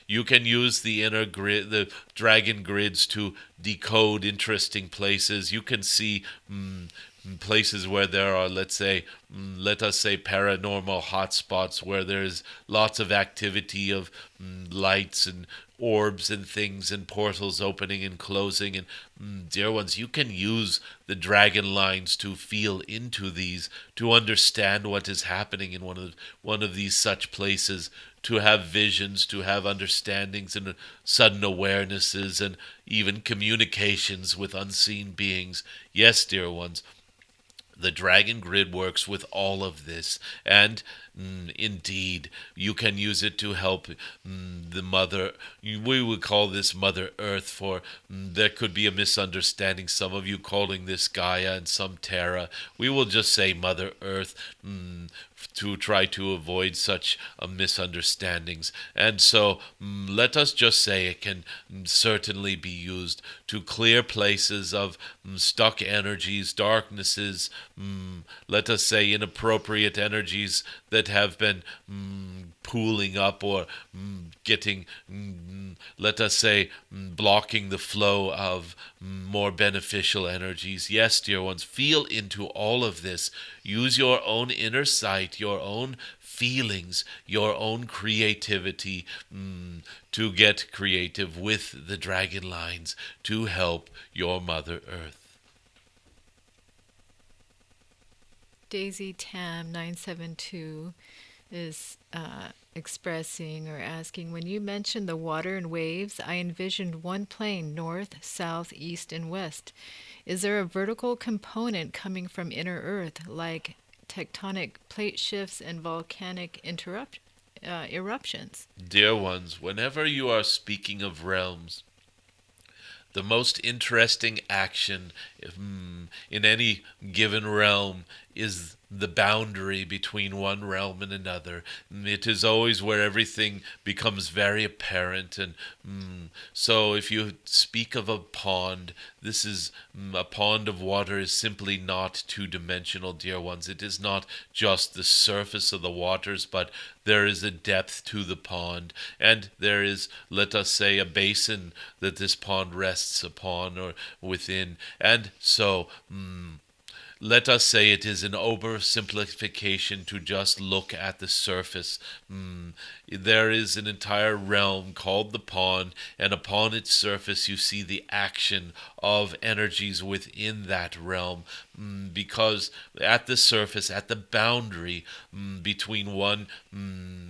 you can use the inner grid, the dragon grids, to decode interesting places. You can see places where there are, let us say, paranormal hotspots where there's lots of activity of lights and orbs and things and portals opening and closing. And dear ones, you can use the dragon lines to feel into these, to understand what is happening in one of these such places, to have visions, to have understandings and sudden awarenesses, and even communications with unseen beings. Yes, dear ones, the dragon grid works with all of this. And indeed, you can use it to help the mother. We would call this Mother Earth, for there could be a misunderstanding. Some of you calling this Gaia and some Terra. We will just say Mother Earth to try to avoid such misunderstandings. And so let us just say it can certainly be used to clear places of stuck energies, darknesses, let us say inappropriate energies that have been pooling up, or getting, let us say, blocking the flow of more beneficial energies. Yes, dear ones, feel into all of this. Use your own inner sight, your own feelings, your own creativity to get creative with the dragon lines to help your Mother Earth. Daisy Tam 972 is expressing or asking, when you mentioned the water and waves, I envisioned one plane, north, south, east, and west. Is there a vertical component coming from inner Earth, like tectonic plate shifts and volcanic eruptions? Dear ones, whenever you are speaking of realms, the most interesting action in any given realm is the boundary between one realm and another. It is always where everything becomes very apparent. And so if you speak of a pond, this is a pond of water is simply not two-dimensional, dear ones. It is not just the surface of the waters, but there is a depth to the pond, and there is, let us say, a basin that this pond rests upon or within. And so let us say it is an oversimplification to just look at the surface. There is an entire realm called the pond, and upon its surface you see the action of energies within that realm. Because at the surface, at the boundary between one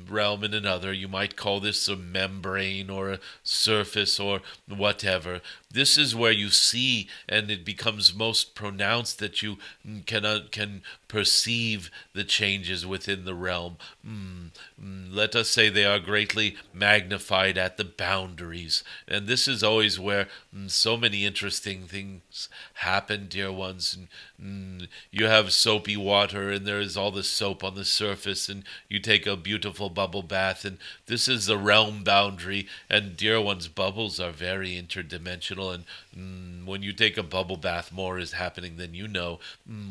realm and another, you might call this a membrane or a surface or whatever. This is where you see, and it becomes most pronounced that you can perceive the changes within the realm. Let us say they are greatly magnified at the boundaries. And this is always where so many interesting things happen, dear ones. You have soapy water, and there is all the soap on the surface, and you take a beautiful bubble bath, and this is the realm boundary. And dear ones, bubbles are very interdimensional, and when you take a bubble bath, more is happening than you know.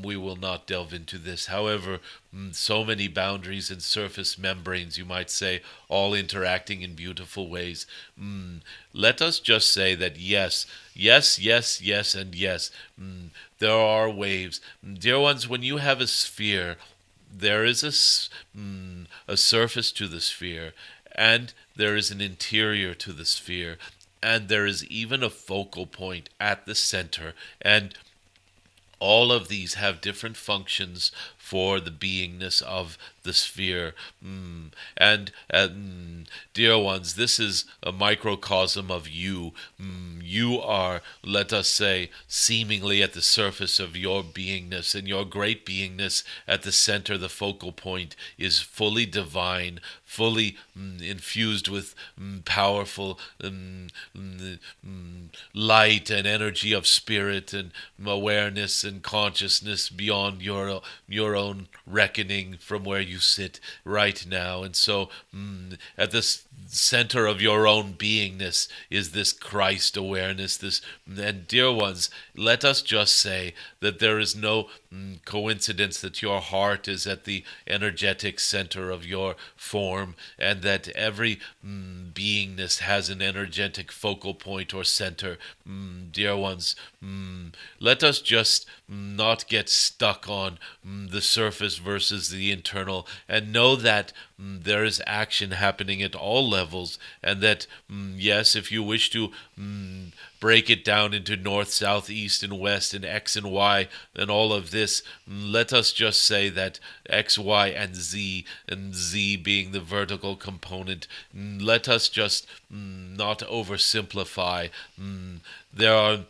We will not delve into this. However, so many boundaries and surface membranes, you might say, all interacting in beautiful ways. Let us just say that yes, and yes. There are waves. Dear ones, when you have a sphere, there is a surface to the sphere, and there is an interior to the sphere, and there is even a focal point at the center. And all of these have different functions for the beingness of the sphere. And dear ones, this is a microcosm of you. You are, let us say, seemingly at the surface of your beingness, and your great beingness at the center, the focal point, is fully divine, fully infused with powerful light and energy of spirit and awareness, and consciousness beyond your own reckoning from where you sit right now. And so at the center of your own beingness is this Christ awareness. And dear ones, let us just say that there is no coincidence that your heart is at the energetic center of your form, and that every beingness has an energetic focal point or center. Dear ones, let us just not get stuck on the surface versus the internal, and know that there is action happening at all levels, and that yes, if you wish to break it down into north, south, east, and west, and X and Y, and all of this, let us just say that X, Y, and Z being the vertical component, let us just not oversimplify. There are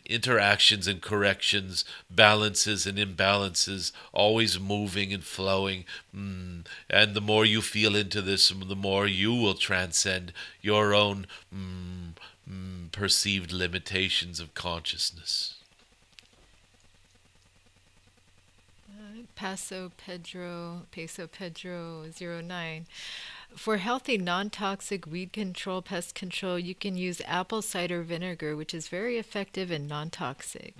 interactions and corrections, balances and imbalances, always moving and flowing. And the more you feel into this, the more you will transcend your own perceived limitations of consciousness. Peso Pedro 09. For healthy, non-toxic weed control, pest control, you can use apple cider vinegar, which is very effective and non-toxic.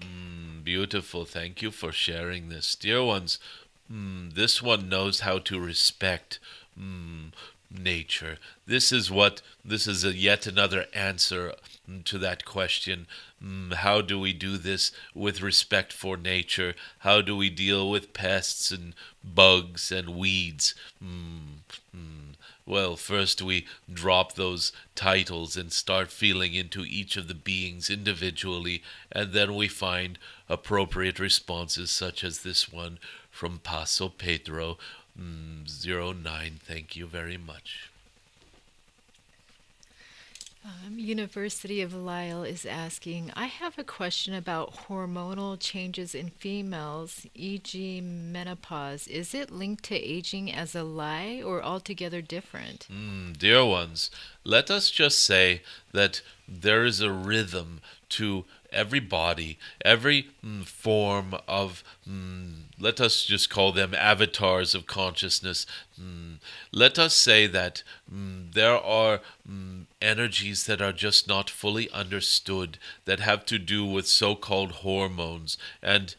Beautiful. Thank you for sharing this. Dear ones, this one knows how to respect nature. This is yet another answer to that question. How do we do this with respect for nature? How do we deal with pests and bugs and weeds? Well, first we drop those titles and start feeling into each of the beings individually, and then we find appropriate responses such as this one from Paso Pedro 09. Thank you very much. University of Lisle is asking, I have a question about hormonal changes in females, e.g. menopause. Is it linked to aging as a lie or altogether different? Dear ones, let us just say that there is a rhythm to every body, every form of, let us just call them avatars of consciousness. Let us say that there are energies that are just not fully understood that have to do with so-called hormones. And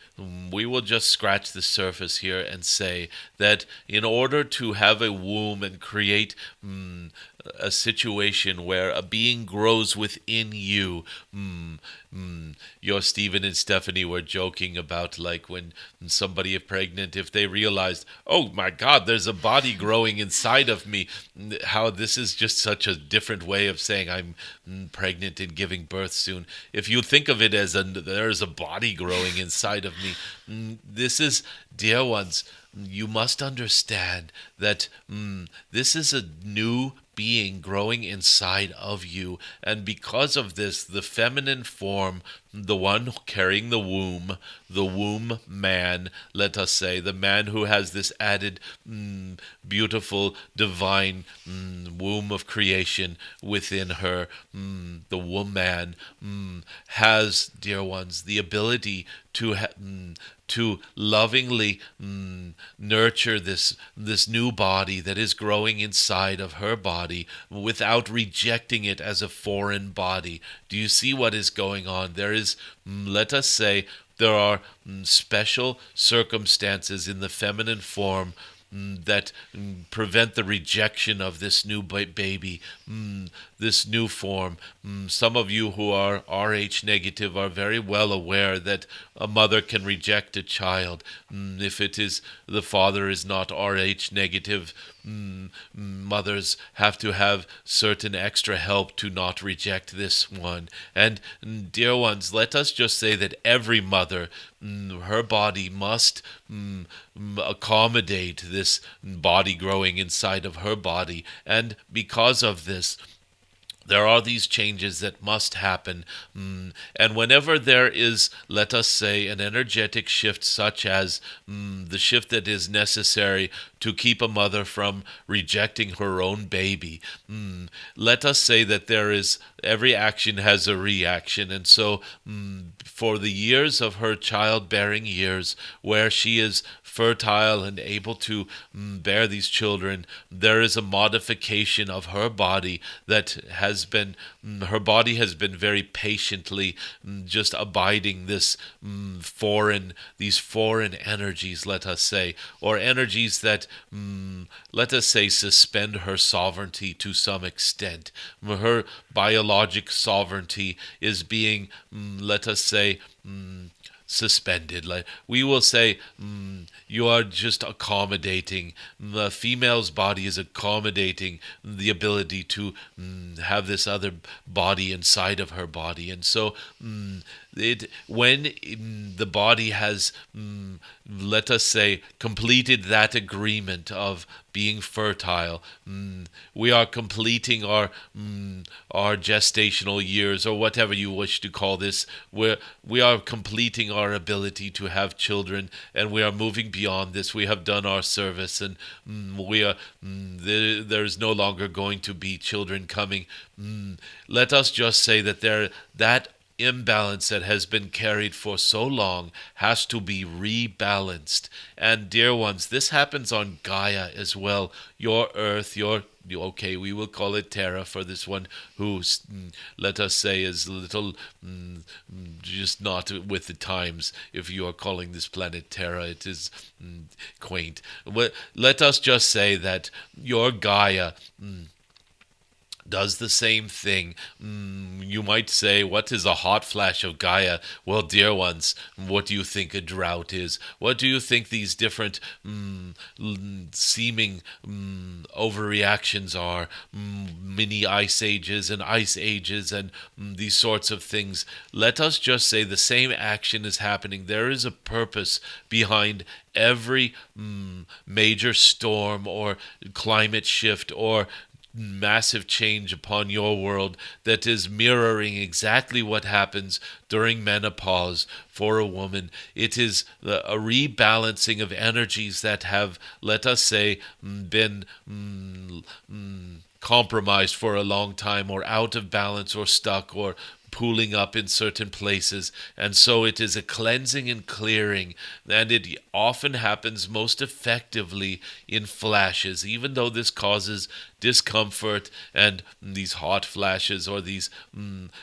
we will just scratch the surface here and say that in order to have a womb and create a situation where a being grows within you. Your Stephen and Stephanie were joking about like when somebody is pregnant, if they realized, oh my God, there's a body growing inside of me, how this is just such a different way of saying I'm pregnant and giving birth soon. If you think of it as there's a body growing inside of me, this is, dear ones, you must understand that this is a new being growing inside of you, and because of this, the feminine form, the one carrying the womb man, let us say, the man who has this added beautiful divine womb of creation within her, the woman has, dear ones, the ability to lovingly nurture this new body that is growing inside of her body without rejecting it as a foreign body. Do you see what is going on? There is, let us say, there are special circumstances in the feminine form that prevent the rejection of this new baby, this new form. Some of you who are Rh negative are very well aware that a mother can reject a child if it is the father is not Rh negative. Mothers have to have certain extra help to not reject this one. And dear ones, let us just say that every mother, her body must accommodate this body growing inside of her body. And because of this, there are these changes that must happen. And whenever there is, let us say, an energetic shift such as the shift that is necessary to keep a mother from rejecting her own baby. Let us say that every action has a reaction. And so for the years of her childbearing years, where she is fertile and able to bear these children, there is a modification of her body that has been, her body has been very patiently just abiding these foreign energies, let us say, or energies that, let us say, suspend her sovereignty to some extent. Her biologic sovereignty is being, let us say, suspended. Like we will say, you are just accommodating. The female's body is accommodating the ability to have this other body inside of her body, and so when the body has, let us say, completed that agreement of being fertile, we are completing our gestational years, or whatever you wish to call this. We are completing our ability to have children, and we are moving beyond this. We have done our service, and there's no longer going to be children coming. Let us just say that that imbalance that has been carried for so long has to be rebalanced. And dear ones, this happens on Gaia as well. Your earth, okay, we will call it Terra for this one, who, let us say, is a little just not with the times. If you are calling this planet Terra, it is quaint. But let us just say that your Gaia does the same thing. You might say, what is a hot flash of Gaia? Well, dear ones, what do you think a drought is? What do you think these different seeming overreactions are? Mini ice ages and these sorts of things. Let us just say the same action is happening. There is a purpose behind every major storm or climate shift or massive change upon your world that is mirroring exactly what happens during menopause for a woman. It is a rebalancing of energies that have, let us say, been compromised for a long time, or out of balance, or stuck, or pooling up in certain places. And so it is a cleansing and clearing, and it often happens most effectively in flashes, even though this causes discomfort and these hot flashes, or these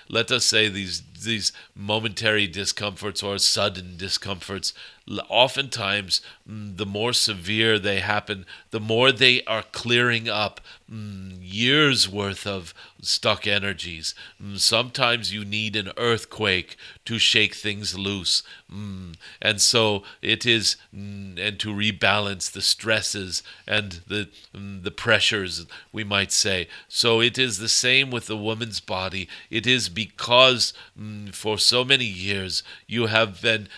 let us say these momentary discomforts or sudden discomforts. Oftentimes, the more severe they happen, the more they are clearing up years worth of stuck energies. Sometimes you need an earthquake to shake things loose. And so it is, and to rebalance the stresses and the pressures, we might say. So it is the same with the woman's body. It is because for so many years you have been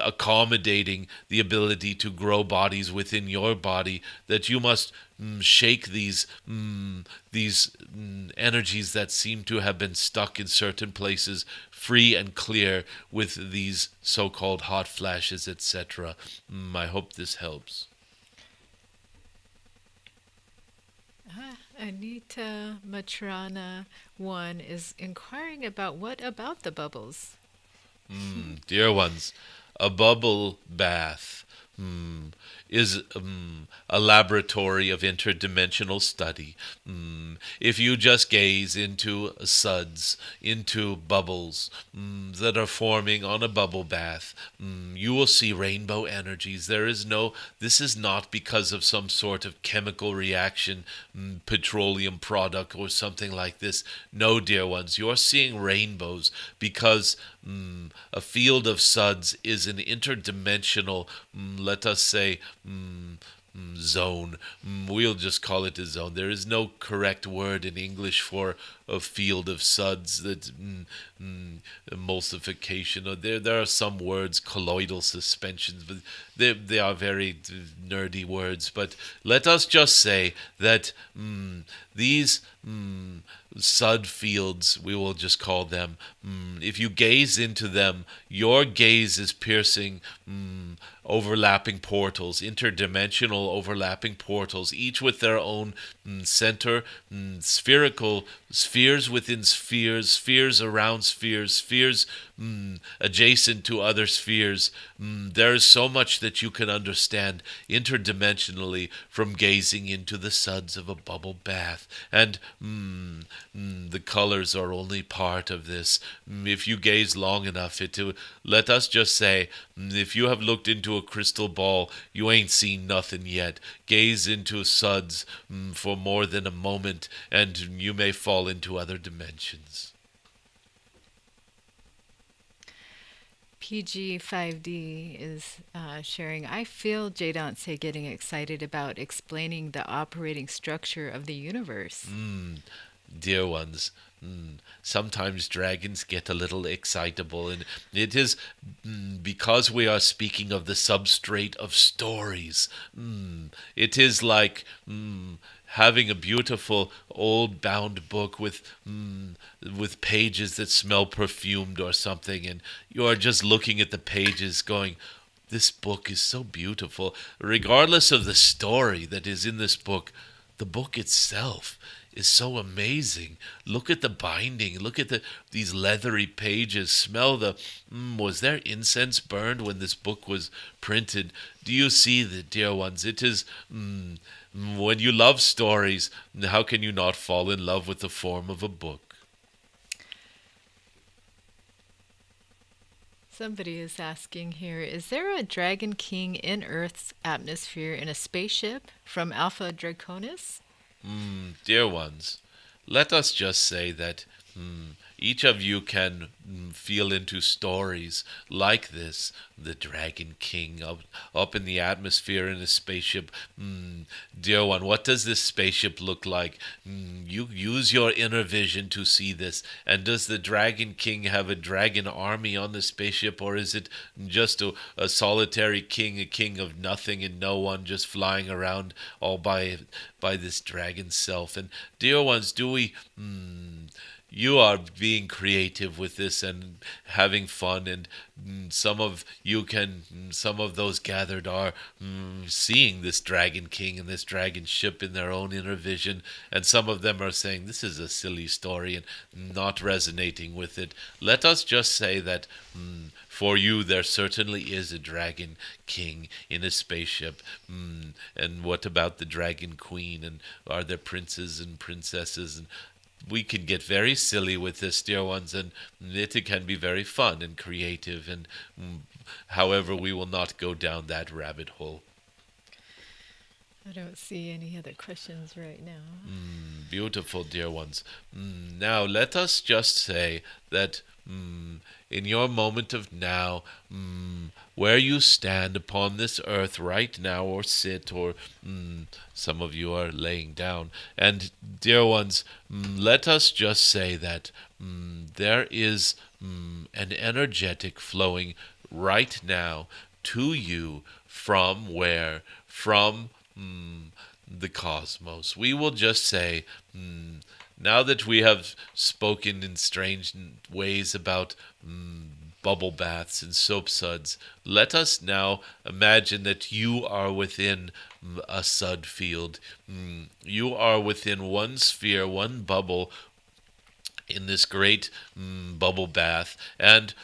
accommodating the ability to grow bodies within your body, that you must shake these energies that seem to have been stuck in certain places free and clear with these so-called hot flashes, etc. I hope this helps. Anita Matrana 1 is inquiring about what about the bubbles? Dear ones, a bubble bath is a laboratory of interdimensional study. If you just gaze into suds, into bubbles that are forming on a bubble bath, you will see rainbow energies. This is not because of some sort of chemical reaction, petroleum product or something like this. No, dear ones, you're seeing rainbows because a field of suds is an interdimensional, let us say, zone. We'll just call it a zone. There is no correct word in English for a field of suds that emulsification. Or there are some words, colloidal suspensions, but they are very nerdy words. But let us just say that these Sud fields, we will just call them, if you gaze into them, your gaze is piercing overlapping portals, interdimensional overlapping portals, each with their own center, spherical spheres within spheres, spheres around spheres, spheres adjacent to other spheres. There is so much that you can understand interdimensionally from gazing into the suds of a bubble bath. And the colors are only part of this. If you gaze long enough, let us just say, if you have looked into a crystal ball, you ain't seen nothing yet. Gaze into suds for more than a moment, and you may fall into other dimensions. PG5D is sharing, I feel Jadon Se getting excited about explaining the operating structure of the universe. Dear ones, sometimes dragons get a little excitable, and it is because we are speaking of the substrate of stories. It is like having a beautiful old bound book with pages that smell perfumed or something, and you are just looking at the pages going, this book is so beautiful. Regardless of the story that is in this book, the book itself is so amazing. Look at the binding. Look at these leathery pages. Smell was there incense burned when this book was printed? Do you see the dear ones? It is, when you love stories, how can you not fall in love with the form of a book? Somebody is asking here, is there a Dragon King in Earth's atmosphere in a spaceship from Alpha Draconis? Dear ones, let us just say that each of you can feel into stories like this. The Dragon King up in the atmosphere in a spaceship. Dear one, what does this spaceship look like? You use your inner vision to see this. And does the Dragon King have a dragon army on the spaceship, or is it just a solitary king, a king of nothing and no one, just flying around all by this dragon self? And dear ones, do we... you are being creative with this and having fun, and some of those gathered are seeing this Dragon King and this dragon ship in their own inner vision, and some of them are saying this is a silly story and not resonating with it. Let us just say that for you there certainly is a Dragon King in a spaceship. And what about the Dragon Queen? And are there princes and princesses? And we can get very silly with this, dear ones, and it can be very fun and creative, and however, we will not go down that rabbit hole. I don't see any other questions right now. Beautiful, dear ones. Now, let us just say that in your moment of now, where you stand upon this earth right now, or sit, or some of you are laying down. And dear ones, let us just say that there is an energetic flowing right now to you from where? From the cosmos. We will just say, now that we have spoken in strange ways about bubble baths and soap suds, let us now imagine that you are within a sud field. You are within one sphere, one bubble in this great bubble bath, and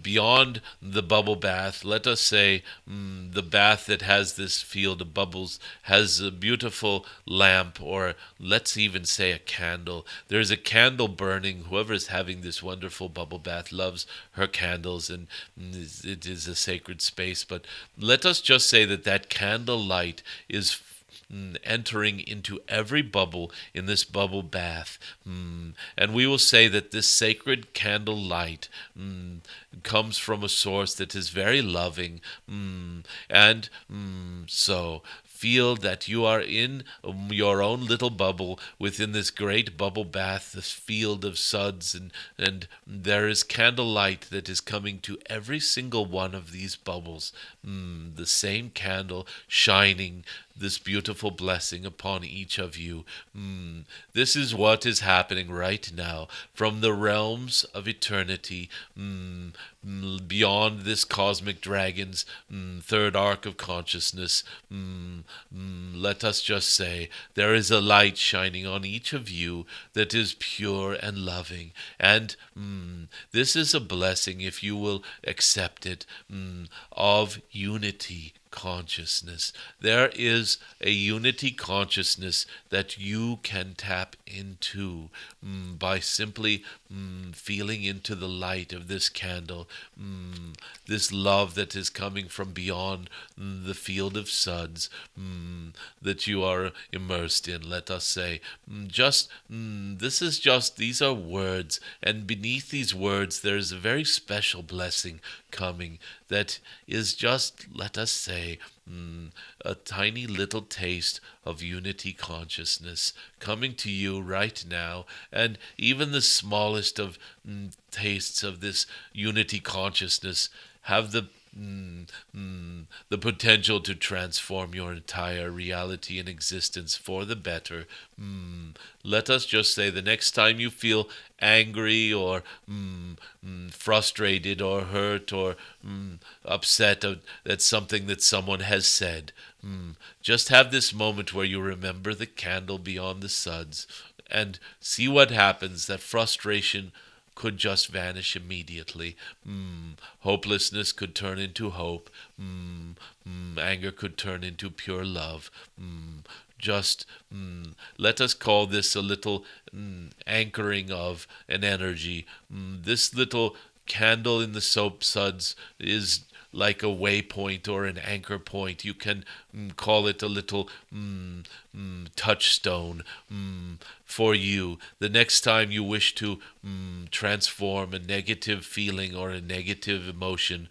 beyond the bubble bath, let us say the bath that has this field of bubbles has a beautiful lamp, or let's even say a candle. There's a candle burning. Whoever is having this wonderful bubble bath loves her candles, and it is a sacred space. But let us just say that candle light is entering into every bubble in this bubble bath. And we will say that this sacred candle light comes from a source that is very loving. And so feel that you are in your own little bubble within this great bubble bath, this field of suds, and there is candlelight that is coming to every single one of these bubbles. The same candle shining this beautiful blessing upon each of you. This is what is happening right now from the realms of eternity, beyond this cosmic dragon's third arc of consciousness. Let us just say there is a light shining on each of you that is pure and loving. And this is a blessing, if you will accept it, of unity consciousness. There is a unity consciousness that you can tap into by simply feeling into the light of this candle, this love that is coming from beyond the field of suds that you are immersed in. Let us say, these are words, and beneath these words there is a very special blessing coming that is just, let us say, a tiny little taste of unity consciousness coming to you right now. And even the smallest of tastes of this unity consciousness have the potential to transform your entire reality and existence for the better. Let us just say the next time you feel angry or frustrated or hurt or upset at something that someone has said, just have this moment where you remember the candle beyond the suds and see what happens. That frustration could just vanish immediately. Hopelessness could turn into hope. Anger could turn into pure love. Let us call this a little anchoring of an energy. This little candle in the soap suds is like a waypoint or an anchor point. You can call it a little touchstone for you. The next time you wish to transform a negative feeling or a negative emotion,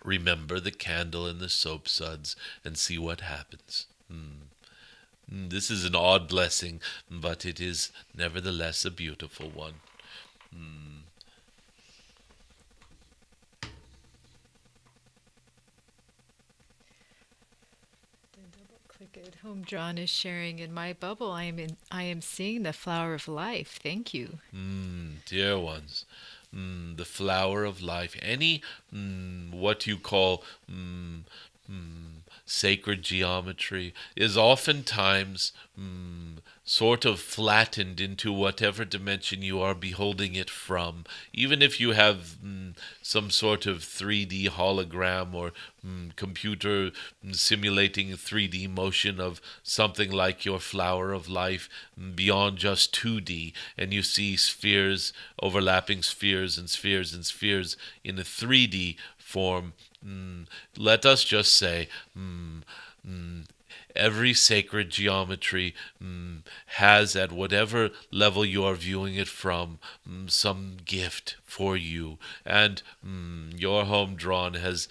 remember the candle in the soap suds and see what happens. This is an odd blessing, but it is nevertheless a beautiful one. Click it. Home Drawn is sharing in my bubble. I am seeing the flower of life. Thank you. Dear ones, the flower of life. Any what you call sacred geometry is oftentimes sort of flattened into whatever dimension you are beholding it from. Even if you have some sort of 3D hologram or computer simulating 3D motion of something like your flower of life beyond just 2D, and you see spheres, overlapping spheres and spheres and spheres in a 3D form, let us just say every sacred geometry has, at whatever level you are viewing it from, some gift for you. And your Home Drawn has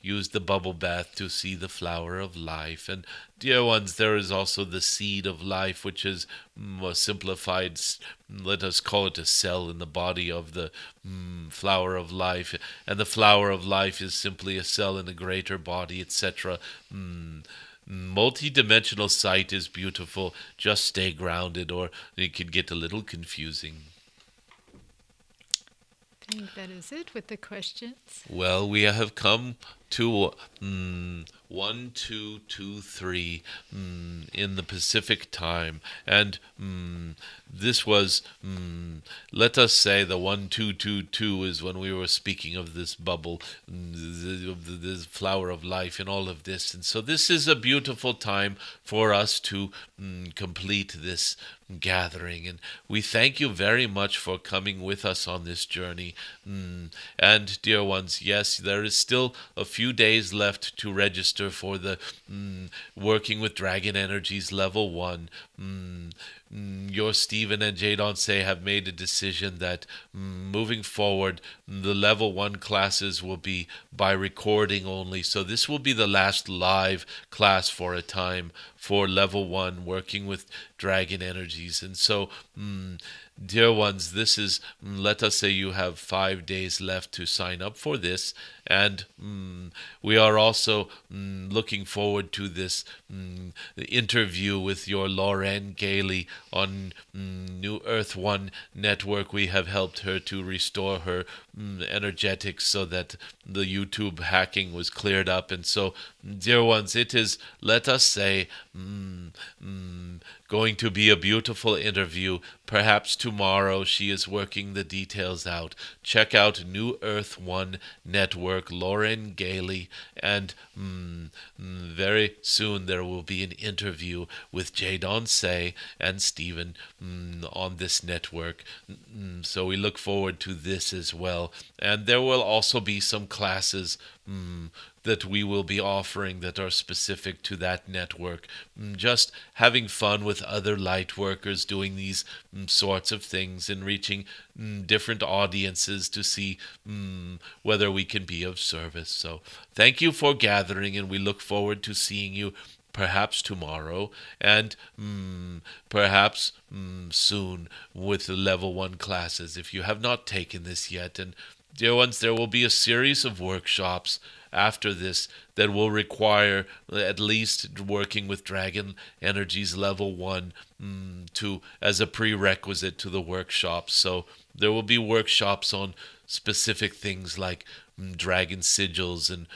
used the bubble bath to see the flower of life. And dear ones, there is also the seed of life, which is a simplified, let us call it a cell in the body of the flower of life. And the flower of life is simply a cell in a greater body, etc. Multi-dimensional sight is beautiful. Just stay grounded, or it can get a little confusing. I think that is it with the questions. Well, we have come to 1, 2, 2, 3 in the Pacific time, and this was, let us say, the 1, 2, 2, 2 is when we were speaking of this bubble, the flower of life, and all of this. And so this is a beautiful time for us to complete this gathering, and we thank you very much for coming with us on this journey. And dear ones, yes, there is still a few days left to register for the Working with Dragon Energies Level 1. your Stephen and Jadon Se have made a decision that moving forward, the level 1 classes will be by recording only. So this will be the last live class for a time for level 1, working with dragon energies. And so, dear ones, this is, let us say you have 5 days left to sign up for this. And we are also looking forward to this interview with your Lauren Gailey on New Earth One Network. We have helped her to restore her energetics so that the YouTube hacking was cleared up. And so, dear ones, it is, let us say, going to be a beautiful interview. Perhaps tomorrow. She is working the details out. Check out New Earth One Network, Lauren Gailey, and very soon there will be an interview with Jadon Se and Stephen on this network. So we look forward to this as well. And there will also be some classes that we will be offering that are specific to that network. Just having fun with other light workers doing these sorts of things and reaching different audiences to see whether we can be of service. So thank you for gathering, and we look forward to seeing you perhaps tomorrow and perhaps soon with the level 1 classes if you have not taken this yet. And dear ones, there will be a series of workshops after this that will require at least working with dragon energies level 1 to as a prerequisite to the workshops. So there will be workshops on specific things like dragon sigils and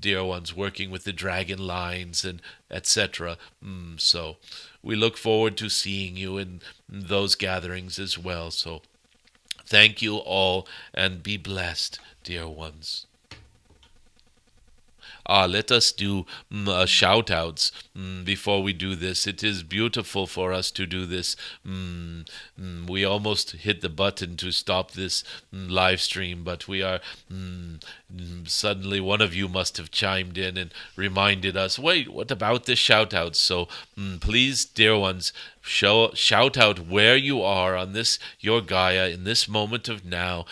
dear ones working with the dragon lines and etc. So we look forward to seeing you in those gatherings as well. So thank you all and be blessed, dear ones. Let us do shout-outs before we do this. It is beautiful for us to do this. We almost hit the button to stop this live stream, but we are suddenly one of you must have chimed in and reminded us, wait, what about the shout-outs? So please, dear ones, shout out where you are on this, your Gaia, in this moment of now.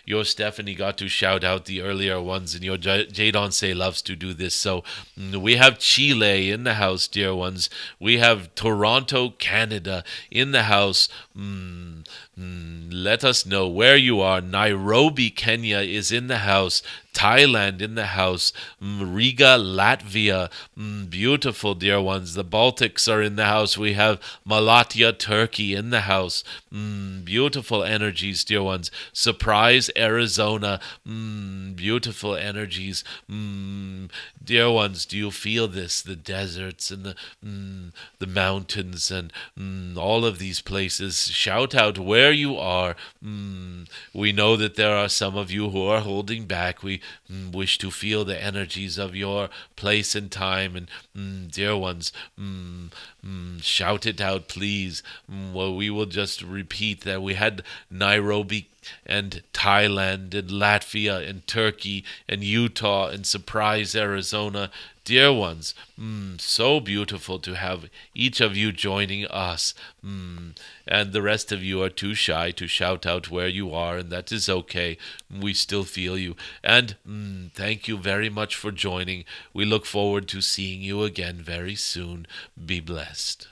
Your Stephanie got to shout out the earlier ones, and your Jadon Se loves to do this. So we have Chile in the house, dear ones. We have Toronto, Canada in the house. Let us know where you are. Nairobi, Kenya is in the house. Thailand in the house. Riga, Latvia. Beautiful, dear ones. The Baltics are in the house. We have Malatya, Turkey in the house. Beautiful energies, dear ones. Surprise, Arizona. Beautiful energies. Dear ones, do you feel this? The deserts and the mountains and all of these places. Shout out where you are. We know that there are some of you who are holding back. We wish to feel the energies of your place and time. And dear ones, shout it out, please. Well, we will just repeat that we had Nairobi and Thailand and Latvia and Turkey and Utah and Surprise, Arizona. Dear ones, so beautiful to have each of you joining us. And the rest of you are too shy to shout out where you are, and that is okay. We still feel you. And thank you very much for joining. We look forward to seeing you again very soon. Be blessed.